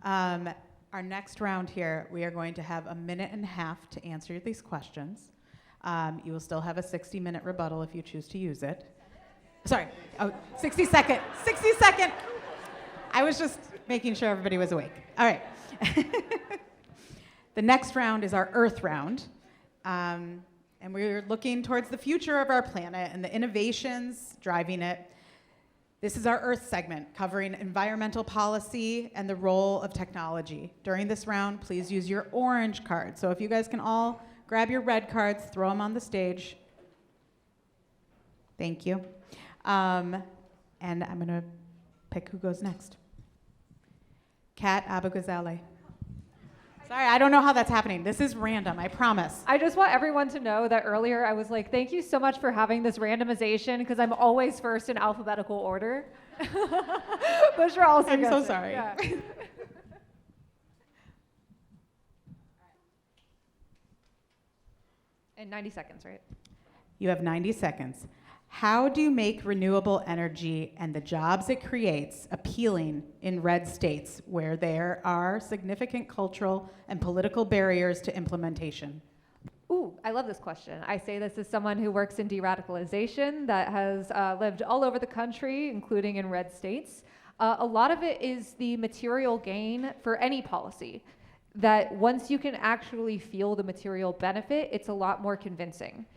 Our next round here, we are going to have a minute and a half to answer these questions. You will still have a 60-minute rebuttal if you choose to use it. Sorry, 60 second. I was just making sure everybody was awake. All right. The next round is our Earth round. And we're looking towards the future of our planet and the innovations driving it. This is our Earth segment, covering environmental policy and the role of technology. During this round, please use your orange card. So if you guys can all grab your red cards, throw them on the stage. Thank you. And I'm going to pick who goes next. Kat Abughazaleh. Sorry, I don't know how that's happening. This is random, I promise. I just want everyone to know that earlier I was like, thank you so much for having this randomization because I'm always first in alphabetical order. Bushra also I'm gets so it. sorry. Yeah. In 90 seconds, right? You have 90 seconds. How do you make renewable energy and the jobs it creates appealing in red states where there are significant cultural and political barriers to implementation? Ooh, I love this question. I say this as someone who works in de-radicalization that has lived all over the country, including in red states. A lot of it is the material gain for any policy, that once you can actually feel the material benefit, it's a lot more convincing.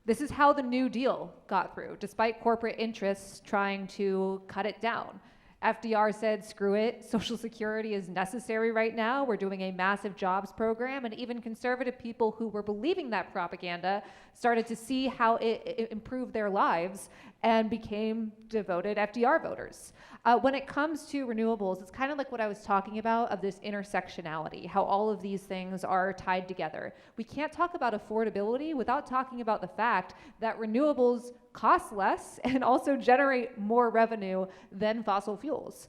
This is how the New Deal got through, despite corporate interests trying to cut it down. FDR said, screw it, Social Security is necessary right now. We're doing a massive jobs program. And even conservative people who were believing that propaganda started to see how it improved their lives and became devoted FDR voters. When it comes to renewables, it's kind of like what I was talking about of this intersectionality, how all of these things are tied together. We can't talk about affordability without talking about the fact that renewables cost less and also generate more revenue than fossil fuels.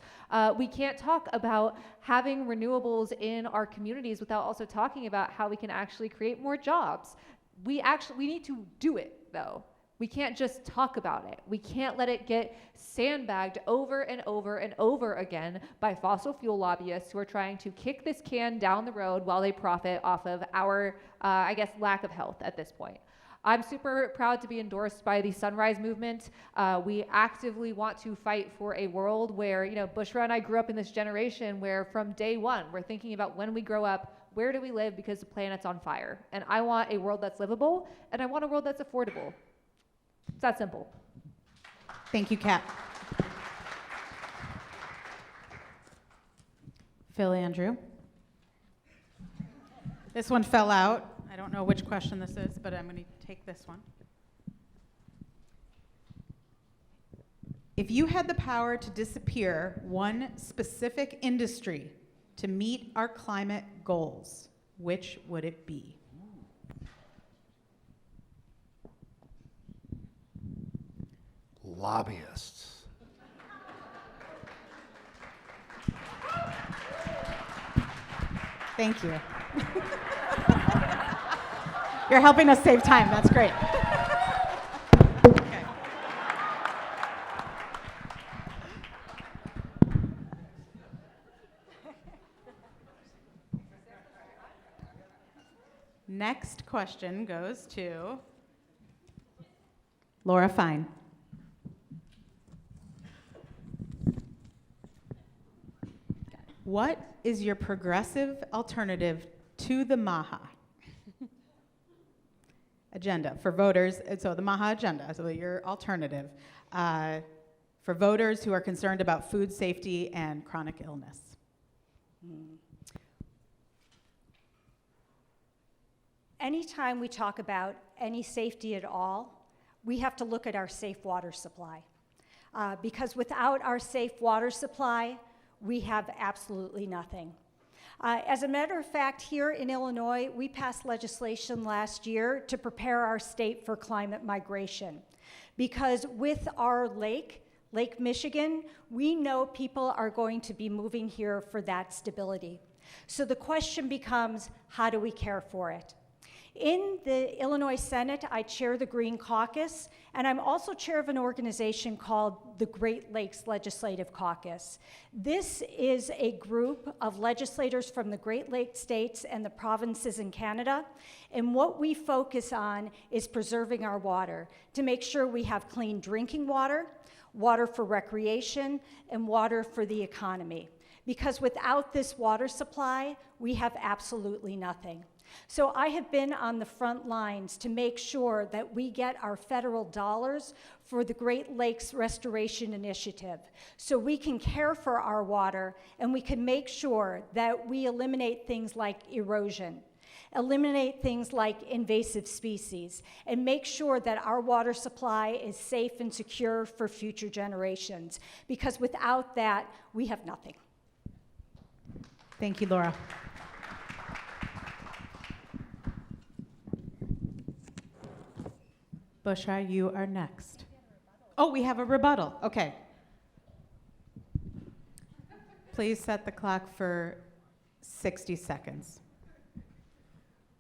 We can't talk about having renewables in our communities without also talking about how we can actually create more jobs. We need to do it, though. We can't just talk about it. We can't let it get sandbagged over and over and over again by fossil fuel lobbyists who are trying to kick this can down the road while they profit off of our, lack of health at this point. I'm super proud to be endorsed by the Sunrise Movement. We actively want to fight for a world where, Bushra and I grew up in this generation where from day one, we're thinking about when we grow up, where do we live because the planet's on fire? And I want a world that's livable, and I want a world that's affordable. It's that simple. Thank you, Kat. Phil Andrew. This one fell out. I don't know which question this is, but I'm going to take this one. If you had the power to disappear one specific industry to meet our climate goals, which would it be? Lobbyists. Thank you. You're helping us save time. That's great. Okay. Next question goes to Laura Fine. What is your progressive alternative to the MAHA agenda for voters? So the MAHA agenda, so your alternative for voters who are concerned about food safety and chronic illness. Anytime we talk about any safety at all, we have to look at our safe water supply. Because without our safe water supply, we have absolutely nothing. As a matter of fact, here in Illinois, we passed legislation last year to prepare our state for climate migration. Because with our Lake Michigan, we know people are going to be moving here for that stability. So the question becomes, how do we care for it? In the Illinois Senate, I chair the Green Caucus, and I'm also chair of an organization called the Great Lakes Legislative Caucus. This is a group of legislators from the Great Lakes states and the provinces in Canada, and what we focus on is preserving our water to make sure we have clean drinking water, water for recreation, and water for the economy. Because without this water supply, we have absolutely nothing. So I have been on the front lines to make sure that we get our federal dollars for the Great Lakes Restoration Initiative so we can care for our water and we can make sure that we eliminate things like erosion, eliminate things like invasive species, and make sure that our water supply is safe and secure for future generations. Because without that, we have nothing. Thank you, Laura. Bushra, you are next. Oh, we have a rebuttal. Okay. Please set the clock for 60 seconds.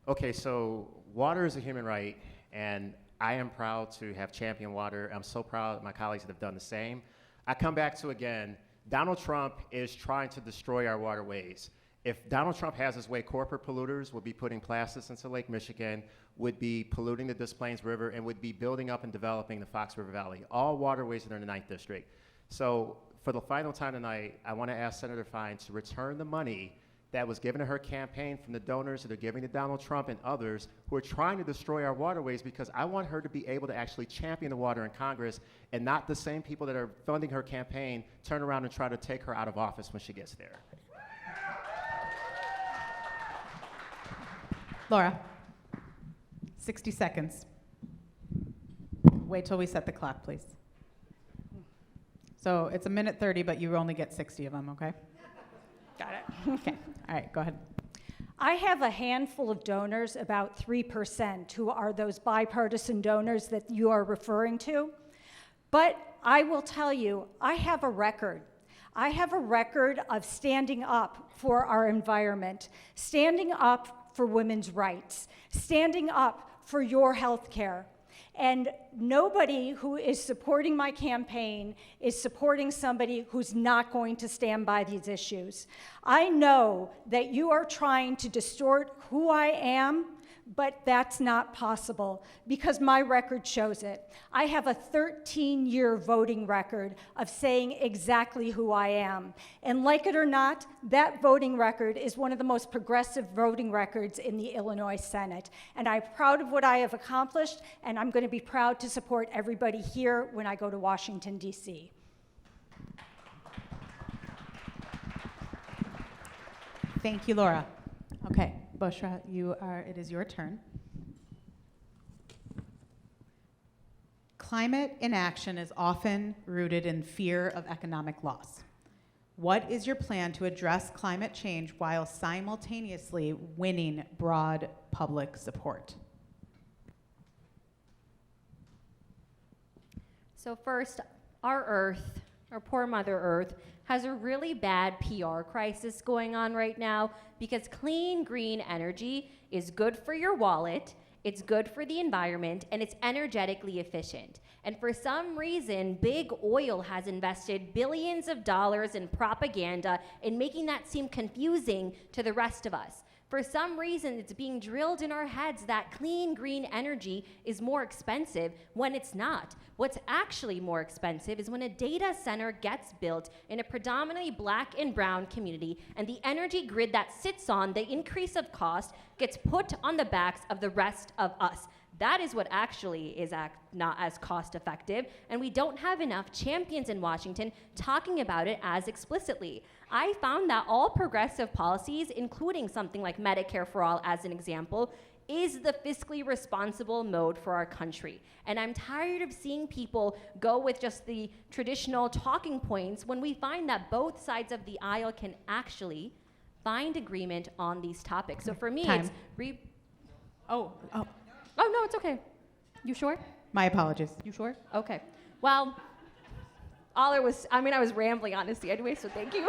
Okay, so water is a human right, and I am proud to have championed water. I'm so proud of my colleagues that have done the same. I come back to, again, Donald Trump is trying to destroy our waterways. If Donald Trump has his way, corporate polluters would be putting plastics into Lake Michigan, would be polluting the Des Plaines River, and would be building up and developing the Fox River Valley, all waterways that are in the 9th District. So for the final time tonight, I want to ask Senator Fine to return the money that was given to her campaign from the donors that are giving to Donald Trump and others who are trying to destroy our waterways, because I want her to be able to actually champion the water in Congress, and not the same people that are funding her campaign turn around and try to take her out of office when she gets there. Laura, 60 seconds. Wait till we set the clock, please. So it's 1:30, but you only get 60 of them, okay? Got it. Okay. All right, go ahead. I have a handful of donors, about 3%, who are those bipartisan donors that you are referring to. But I will tell you, I have a record. I have a record of standing up for our environment, standing up for women's rights, standing up for your health care. And nobody who is supporting my campaign is supporting somebody who's not going to stand by these issues. I know that you are trying to distort who I am, but that's not possible because my record shows it. I have a 13-year voting record of saying exactly who I am. And like it or not, that voting record is one of the most progressive voting records in the Illinois Senate. And I'm proud of what I have accomplished, and I'm going to be proud to support everybody here when I go to Washington, D.C. Thank you, Laura. Okay, Bushra, it is your turn. Climate inaction is often rooted in fear of economic loss. What is your plan to address climate change while simultaneously winning broad public support? So first, our Earth, our poor Mother Earth, has a really bad PR crisis going on right now because clean, green energy is good for your wallet, it's good for the environment, and it's energetically efficient. And for some reason, big oil has invested billions of dollars in propaganda in making that seem confusing to the rest of us. For some reason, it's being drilled in our heads that clean, green energy is more expensive when it's not. What's actually more expensive is when a data center gets built in a predominantly black and brown community, and the energy grid that sits on the increase of cost gets put on the backs of the rest of us. That is what actually is not as cost effective, and we don't have enough champions in Washington talking about it as explicitly. I found that all progressive policies, including something like Medicare for All as an example, is the fiscally responsible mode for our country. And I'm tired of seeing people go with just the traditional talking points when we find that both sides of the aisle can actually find agreement on these topics. So for me, Time. it's Oh, no, it's okay. You sure? my apologies. You sure? Okay. Well, I was rambling, honestly, anyway, so thank you.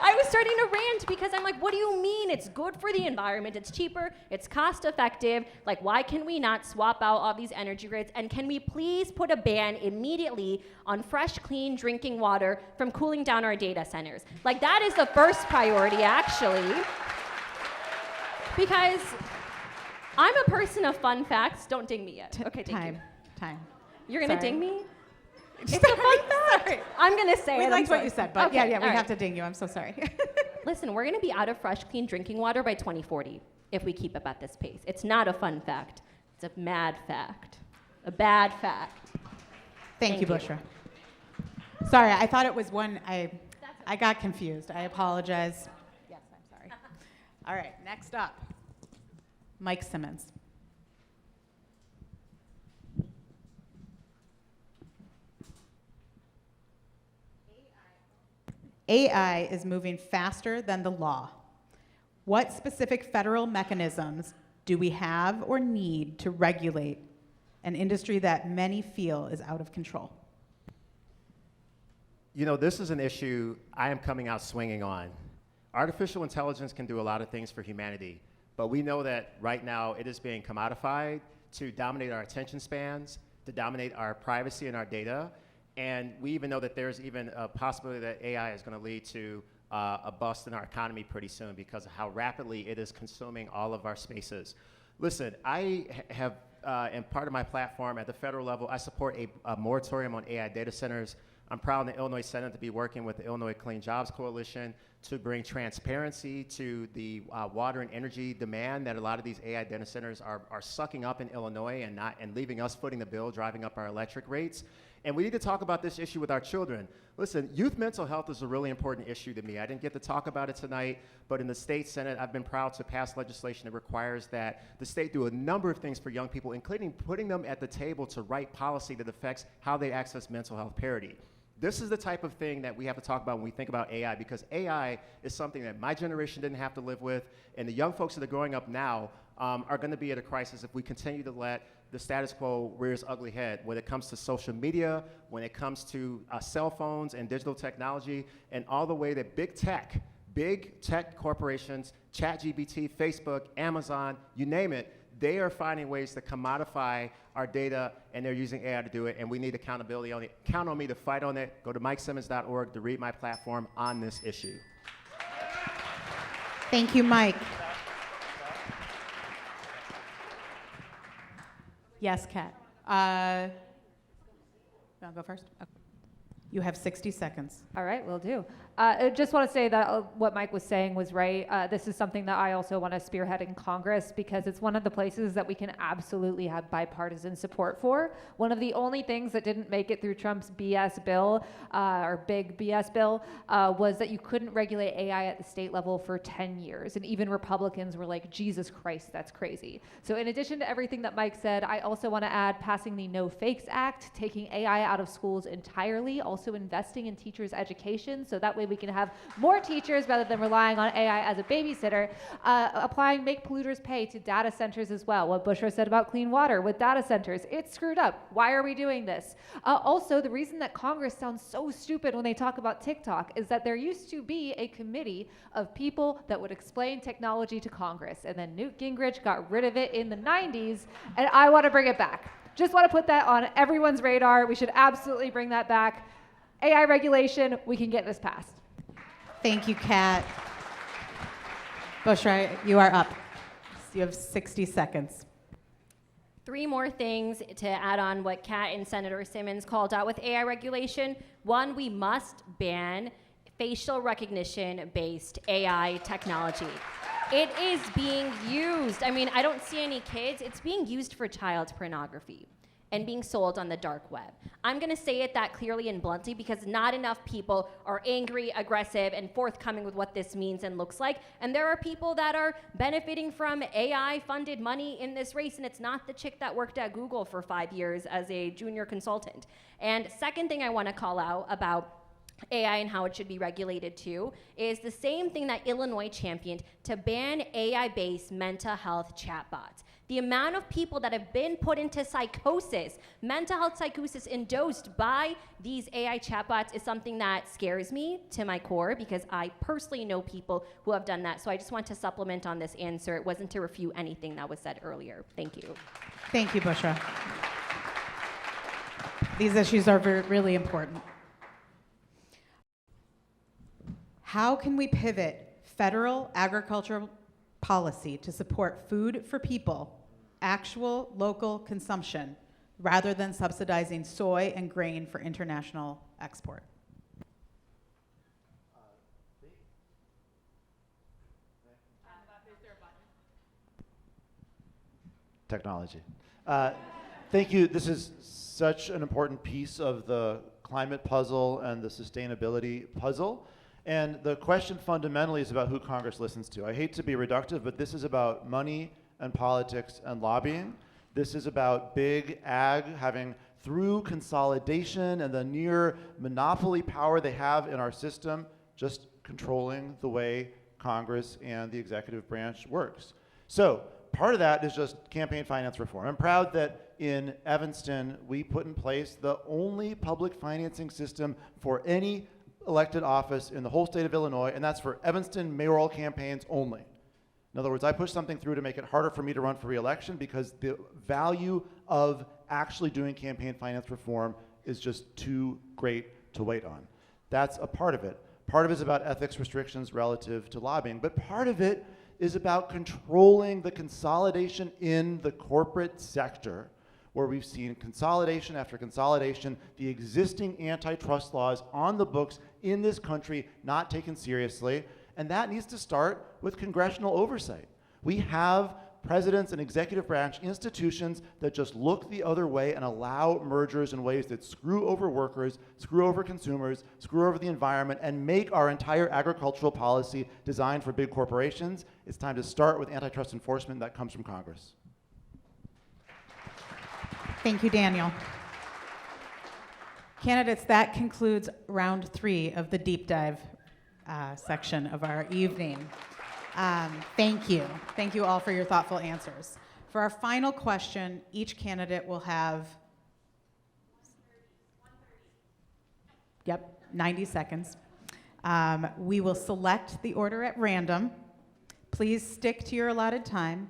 I was starting to rant because I'm like, what do you mean? It's good for the environment, it's cheaper, it's cost effective. Like, why can we not swap out all these energy grids? And can we please put a ban immediately on fresh, clean drinking water from cooling down our data centers? Like, that is the first priority, actually. Because I'm a person of fun facts. Don't ding me yet. Okay, thank you. Time. You're gonna Sorry. ding me? It's a fun fact. Sorry. I'm gonna say We it. liked what you said, but Okay, we all right. have to ding you. I'm so sorry. Listen, we're gonna be out of fresh, clean drinking water by 2040 if we keep up at this pace. It's not a fun fact. It's a mad fact. A bad fact. Thank you, Bushra. Sorry, I thought it was one. I got confused. I apologize. Yes, I'm sorry. All right, next up, Mike Simmons. AI is moving faster than the law. What specific federal mechanisms do we have or need to regulate an industry that many feel is out of control? You know, this is an issue I am coming out swinging on. Artificial intelligence can do a lot of things for humanity, but we know that right now it is being commodified to dominate our attention spans, to dominate our privacy and our data. And we even know that there's even a possibility that AI is going to lead to a bust in our economy pretty soon because of how rapidly it is consuming all of our spaces. Listen, I have, and part of my platform at the federal level, I support a moratorium on AI data centers. I'm proud in the Illinois Senate to be working with the Illinois Clean Jobs Coalition to bring transparency to the water and energy demand that a lot of these AI data centers are sucking up in Illinois and leaving us footing the bill, driving up our electric rates. And we need to talk about this issue with our children. Listen, youth mental health is a really important issue to me. I didn't get to talk about it tonight, but in the state Senate, I've been proud to pass legislation that requires that the state do a number of things for young people, including putting them at the table to write policy that affects how they access mental health parity. This is the type of thing that we have to talk about when we think about AI, because AI is something that my generation didn't have to live with, and the young folks that are growing up now are going to be at a crisis if we continue to let the status quo rear its ugly head when it comes to social media, when it comes to cell phones and digital technology, and all the way that big tech corporations, ChatGPT, Facebook, Amazon, you name it, they are finding ways to commodify our data, and they're using AI to do it, and we need accountability on it. Count on me to fight on it. Go to MikeSimmons.org to read my platform on this issue. Thank you, Mike. Yes, Kat. I'll go first. Okay. You have 60 seconds. All right, will do. I just want to say that what Mike was saying was right. This is something that I also want to spearhead in Congress because it's one of the places that we can absolutely have bipartisan support for. One of the only things that didn't make it through Trump's BS bill, or big BS bill, was that you couldn't regulate AI at the state level for 10 years. And even Republicans were like, Jesus Christ, that's crazy. So in addition to everything that Mike said, I also want to add passing the No Fakes Act, taking AI out of schools entirely, also investing in teachers' education, so that way we can have more teachers rather than relying on AI as a babysitter, applying Make Polluters Pay to data centers as well. What Bushra said about clean water with data centers, it's screwed up. Why are we doing this? Also, the reason that Congress sounds so stupid when they talk about TikTok is that there used to be a committee of people that would explain technology to Congress, and then Newt Gingrich got rid of it in the 90s, and I want to bring it back. Just want to put that on everyone's radar. We should absolutely bring that back. AI regulation, we can get this passed. Thank you, Kat. Bushra, you are up. You have 60 seconds. 3 more things to add on what Kat and Senator Simmons called out with AI regulation. 1, we must ban facial recognition-based AI technology. It is being used. I mean, I don't see any kids. It's being used for child pornography and being sold on the dark web. I'm gonna say it that clearly and bluntly because not enough people are angry, aggressive, and forthcoming with what this means and looks like. And there are people that are benefiting from AI-funded money in this race, and it's not the chick that worked at Google for 5 years as a junior consultant. And second thing I wanna call out about AI and how it should be regulated too is the same thing that Illinois championed to ban AI-based mental health chatbots. The amount of people that have been put into psychosis, mental health psychosis induced by these AI chatbots is something that scares me to my core because I personally know people who have done that. So I just want to supplement on this answer. It wasn't to refute anything that was said earlier. Thank you. Thank you, Bushra. These issues are really important. How can we pivot federal agricultural policy to support food for people, actual local consumption, rather than subsidizing soy and grain for international export? Technology. Thank you. This is such an important piece of the climate puzzle and the sustainability puzzle. And the question fundamentally is about who Congress listens to. I hate to be reductive, but this is about money and politics and lobbying. This is about big ag having, through consolidation and the near monopoly power they have in our system, just controlling the way Congress and the executive branch works. So part of that is just campaign finance reform. I'm proud that in Evanston, we put in place the only public financing system for any elected office in the whole state of Illinois, and that's for Evanston mayoral campaigns only. In other words, I pushed something through to make it harder for me to run for re-election because the value of actually doing campaign finance reform is just too great to wait on. That's a part of it. Part of it is about ethics restrictions relative to lobbying, but part of it is about controlling the consolidation in the corporate sector, where we've seen consolidation after consolidation, the existing antitrust laws on the books in this country not taken seriously, and that needs to start with congressional oversight. We have presidents and executive branch institutions that just look the other way and allow mergers in ways that screw over workers, screw over consumers, screw over the environment, and make our entire agricultural policy designed for big corporations. It's time to start with antitrust enforcement that comes from Congress. Thank you, Daniel. Candidates, that concludes round 3 of the deep dive section of our evening. Thank you. Thank you all for your thoughtful answers. For our final question, each candidate will have 90 seconds. We will select the order at random. Please stick to your allotted time.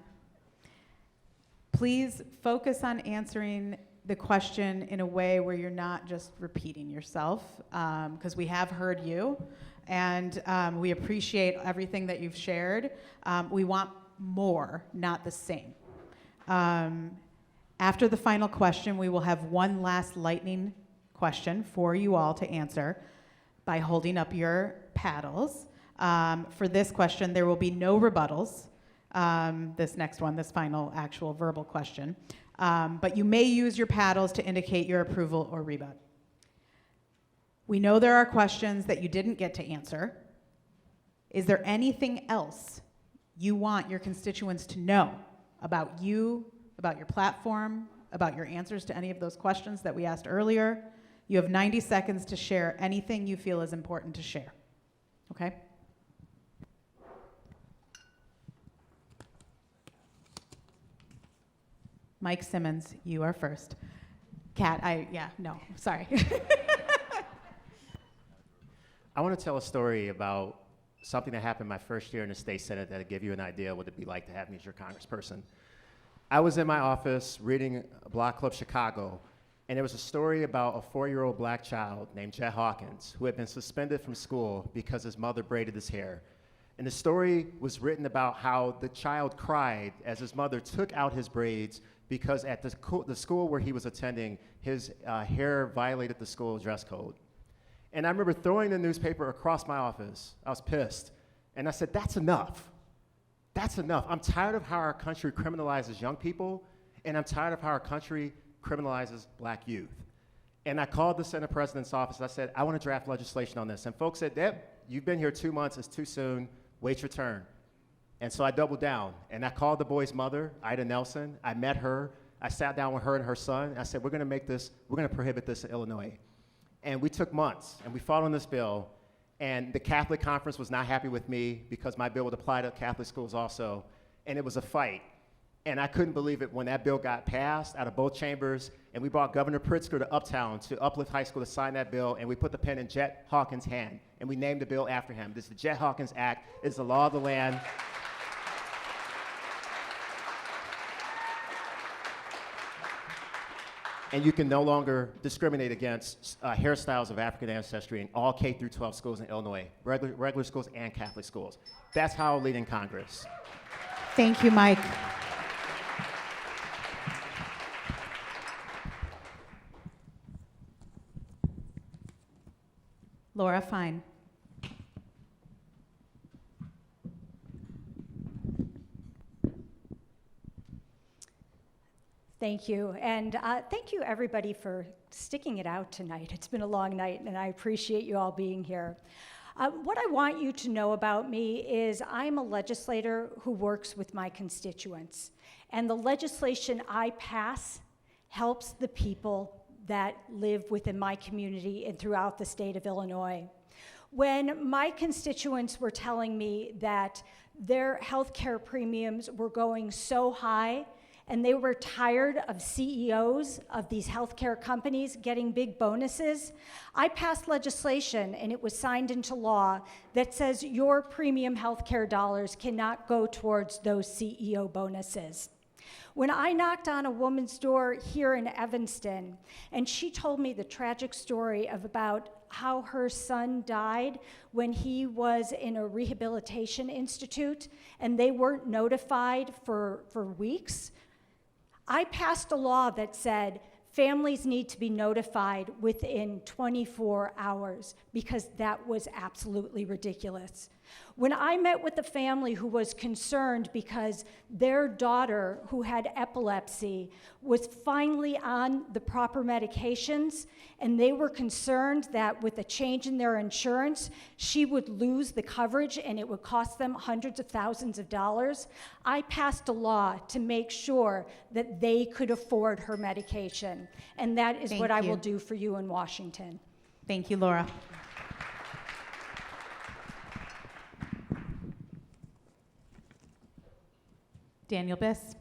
Please focus on answering the question in a way where you're not just repeating yourself, because we have heard you, and we appreciate everything that you've shared. We want more, not the same. After the final question, we will have one last lightning question for you all to answer by holding up your paddles. For this question, there will be no rebuttals. This next one, this final actual verbal question. But you may use your paddles to indicate your approval or rebut. We know there are questions that you didn't get to answer. Is there anything else you want your constituents to know about you, about your platform, about your answers to any of those questions that we asked earlier? You have 90 seconds to share anything you feel is important to share. Okay? Mike Simmons, you are first. Kat, sorry. I want to tell a story about something that happened my first year in the state senate that'll give you an idea what it'd be like to have me as your congressperson. I was in my office reading Block Club Chicago, and there was a story about a 4-year-old black child named Jet Hawkins who had been suspended from school because his mother braided his hair. And the story was written about how the child cried as his mother took out his braids because at the school where he was attending, his hair violated the school dress code. And I remember throwing the newspaper across my office. I was pissed. And I said, that's enough. That's enough. I'm tired of how our country criminalizes young people, and I'm tired of how our country criminalizes black youth. And I called the Senate President's office. I said, I want to draft legislation on this. And folks said, Deb, you've been here 2 months. It's too soon. Wait your turn. And so I doubled down. And I called the boy's mother, Ida Nelson. I met her. I sat down with her and her son. And I said, we're going to prohibit this in Illinois. And we took months, and we fought on this bill. And the Catholic Conference was not happy with me because my bill would apply to Catholic schools also. And it was a fight. And I couldn't believe it when that bill got passed out of both chambers, and we brought Governor Pritzker to Uptown to Uplift High School to sign that bill, and we put the pen in Jet Hawkins' hand, and we named the bill after him. This is the Jet Hawkins Act. It's the law of the land. And you can no longer discriminate against hairstyles of African ancestry in all K through 12 schools in Illinois, regular schools and Catholic schools. That's how I'll lead in Congress. Thank you, Mike. Laura Fine. Thank you. And thank you, everybody, for sticking it out tonight. It's been a long night, and I appreciate you all being here. What I want you to know about me is I'm a legislator who works with my constituents. And the legislation I pass helps the people that live within my community and throughout the state of Illinois. When my constituents were telling me that their health care premiums were going so high and they were tired of CEOs of these healthcare companies getting big bonuses, I passed legislation, and it was signed into law, that says your premium healthcare dollars cannot go towards those CEO bonuses. When I knocked on a woman's door here in Evanston, and she told me the tragic story of about how her son died when he was in a rehabilitation institute, and they weren't notified for weeks, I passed a law that said families need to be notified within 24 hours because that was absolutely ridiculous. When I met with a family who was concerned because their daughter, who had epilepsy, was finally on the proper medications, and they were concerned that with a change in their insurance, she would lose the coverage and it would cost them hundreds of thousands of dollars, I passed a law to make sure that they could afford her medication. And that is what I will do for you in Washington. Thank you, Laura. Daniel Biss.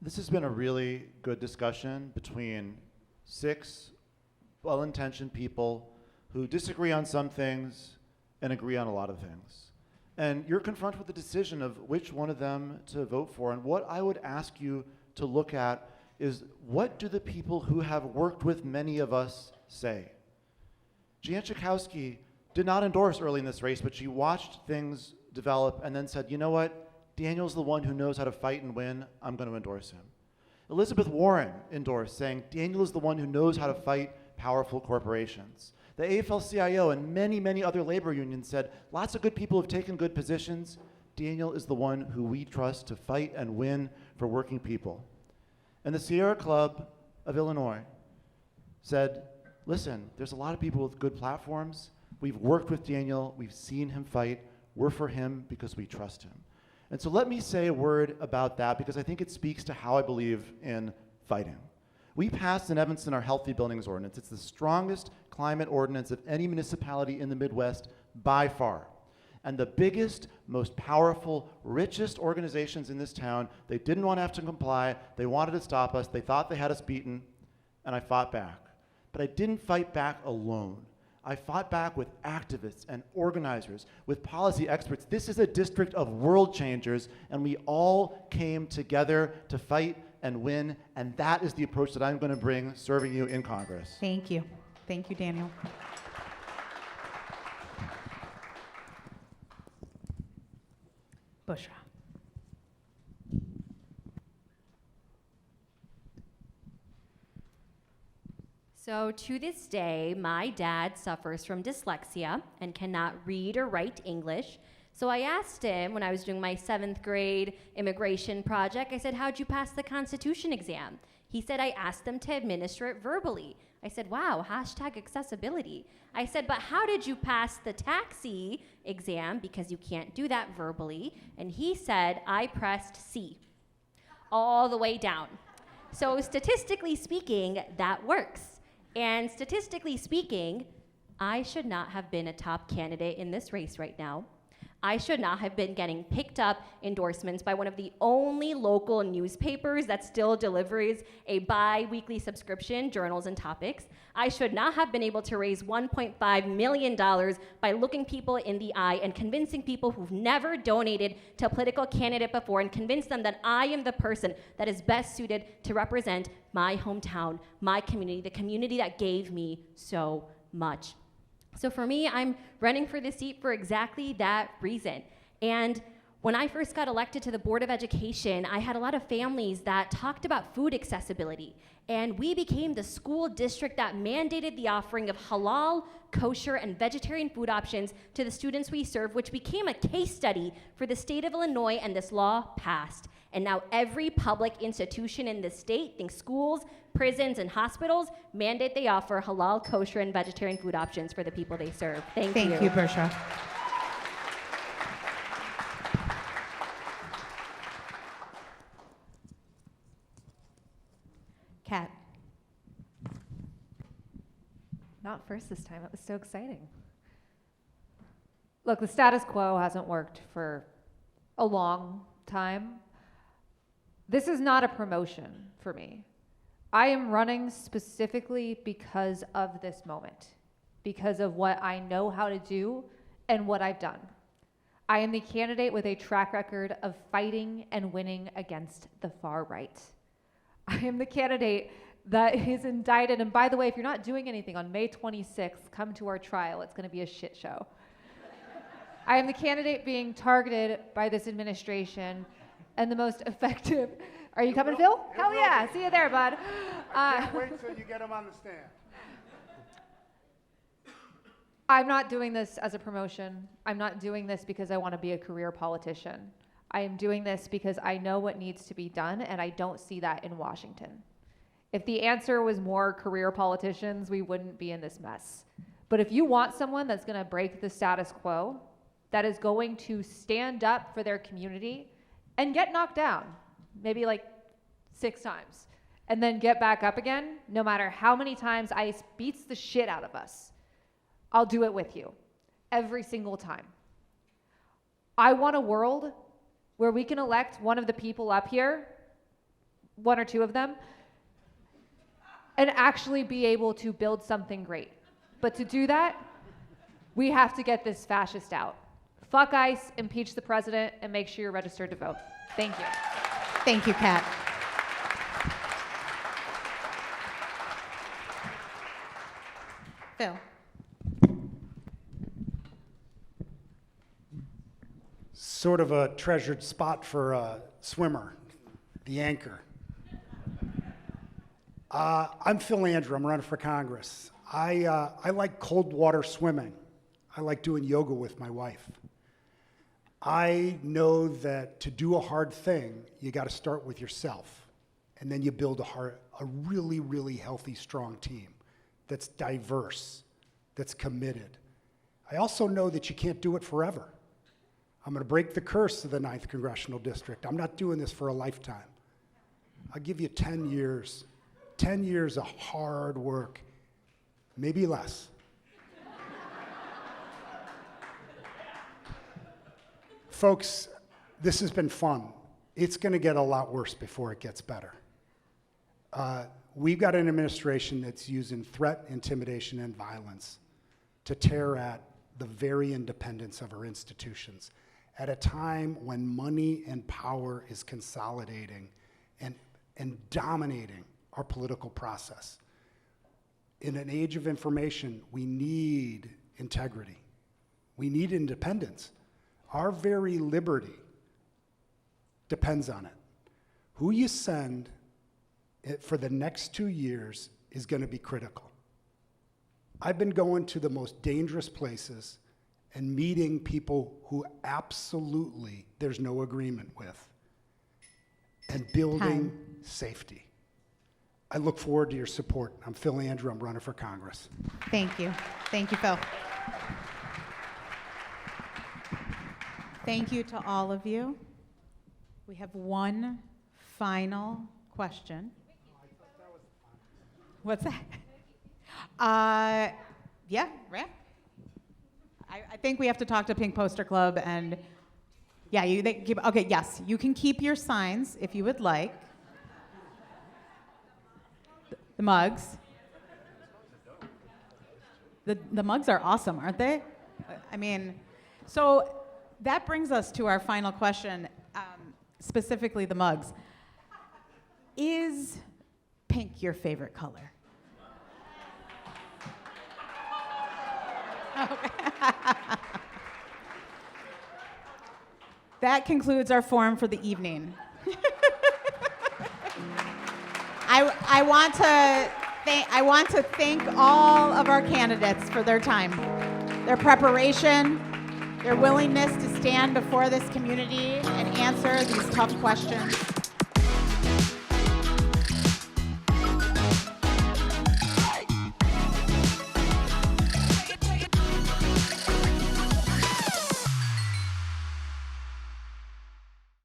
This has been a really good discussion between 6 well-intentioned people who disagree on some things and agree on a lot of things. And you're confronted with the decision of which one of them to vote for. And what I would ask you to look at is, what do the people who have worked with many of us say? Jan Schakowsky did not endorse early in this race, but she watched things develop and then said, you know what? Daniel's the one who knows how to fight and win. I'm going to endorse him. Elizabeth Warren endorsed, saying Daniel is the one who knows how to fight powerful corporations. The AFL-CIO and many, many other labor unions said, lots of good people have taken good positions. Daniel is the one who we trust to fight and win for working people. And the Sierra Club of Illinois said, listen, there's a lot of people with good platforms. We've worked with Daniel. We've seen him fight. We're for him because we trust him. And so let me say a word about that, because I think it speaks to how I believe in fighting. We passed in Evanston our Healthy Buildings Ordinance. It's the strongest climate ordinance of any municipality in the Midwest by far. And the biggest, most powerful, richest organizations in this town, they didn't want to have to comply. They wanted to stop us. They thought they had us beaten, and I fought back. But I didn't fight back alone. I fought back with activists and organizers, with policy experts. This is a district of world changers, and we all came together to fight and win, and that is the approach that I'm going to bring serving you in Congress. Thank you. Thank you, Daniel. Bushra. So to this day, my dad suffers from dyslexia and cannot read or write English. So I asked him when I was doing my 7th grade immigration project, I said, how'd you pass the Constitution exam? He said, I asked them to administer it verbally. I said, wow, #accessibility. I said, but how did you pass the taxi exam? Because you can't do that verbally. And he said, I pressed C all the way down. So statistically speaking, that works. And statistically speaking, I should not have been a top candidate in this race right now. I should not have been getting picked up endorsements by one of the only local newspapers that still delivers a bi-weekly subscription, Journals and Topics. I should not have been able to raise $1.5 million by looking people in the eye and convincing people who've never donated to a political candidate before and convince them that I am the person that is best suited to represent my hometown, my community, the community that gave me so much. So for me, I'm running for this seat for exactly that reason. And when I first got elected to the Board of Education, I had a lot of families that talked about food accessibility. And we became the school district that mandated the offering of halal, kosher, and vegetarian food options to the students we serve, which became a case study for the state of Illinois, and this law passed. And now every public institution in the state, think schools, prisons, and hospitals, mandate they offer halal, kosher, and vegetarian food options for the people they serve. Thank you. Thank you, Bushra. Kat. Not first this time. It was so exciting. Look, the status quo hasn't worked for a long time. This is not a promotion for me. I am running specifically because of this moment, because of what I know how to do and what I've done. I am the candidate with a track record of fighting and winning against the far right. I am the candidate that is indicted, and by the way, if you're not doing anything on May 26th, come to our trial. It's going to be a shit show. I am the candidate being targeted by this administration, and the most effective. Are you coming, Phil? Hell yeah! See you there, bud. Can't wait till you get him on the stand. I'm not doing this as a promotion. I'm not doing this because I want to be a career politician. I am doing this because I know what needs to be done, and I don't see that in Washington. If the answer was more career politicians, we wouldn't be in this mess. But if you want someone that's going to break the status quo, that is going to stand up for their community and get knocked down, maybe like 6 times, and then get back up again, no matter how many times ICE beats the shit out of us, I'll do it with you, every single time. I want a world where we can elect one of the people up here, 1 or 2 of them, and actually be able to build something great. But to do that, We have to get this fascist out. Fuck ICE, impeach the president, and make sure you're registered to vote. Thank you. Thank you, Kat. Phil. Sort of a treasured spot for a swimmer, the anchor. I'm Phil Andrew. I'm running for Congress. I like cold water swimming. I like doing yoga with my wife. I know that to do a hard thing, you got to start with yourself, and then you build a really, really healthy, strong team that's diverse, that's committed. I also know that you can't do it forever. I'm going to break the curse of the 9th Congressional District. I'm not doing this for a lifetime. I'll give you 10 years. 10 years of hard work, maybe less. Folks, this has been fun. It's going to get a lot worse before it gets better. We've got an administration that's using threat, intimidation, and violence to tear at the very independence of our institutions at a time when money and power is consolidating and dominating our political process. In an age of information, we need integrity. We need independence. Our very liberty depends on it. Who you send for the next 2 years is going to be critical. I've been going to the most dangerous places and meeting people who absolutely there's no agreement with and building safety. I look forward to your support. I'm Phil Andrew. I'm running for Congress. Thank you. Thank you, Phil. Thank you to all of you. We have one final question. What's that? Yeah, right. I think we have to talk to Pink Poster Club and, yeah, okay, yes, you can keep your signs if you would like. The mugs. The mugs are awesome, aren't they? I mean, so that brings us to our final question, specifically the mugs. Is pink your favorite color? Okay. That concludes our forum for the evening. I want to thank all of our candidates for their time, their preparation, their willingness to stand before this community and answer these tough questions.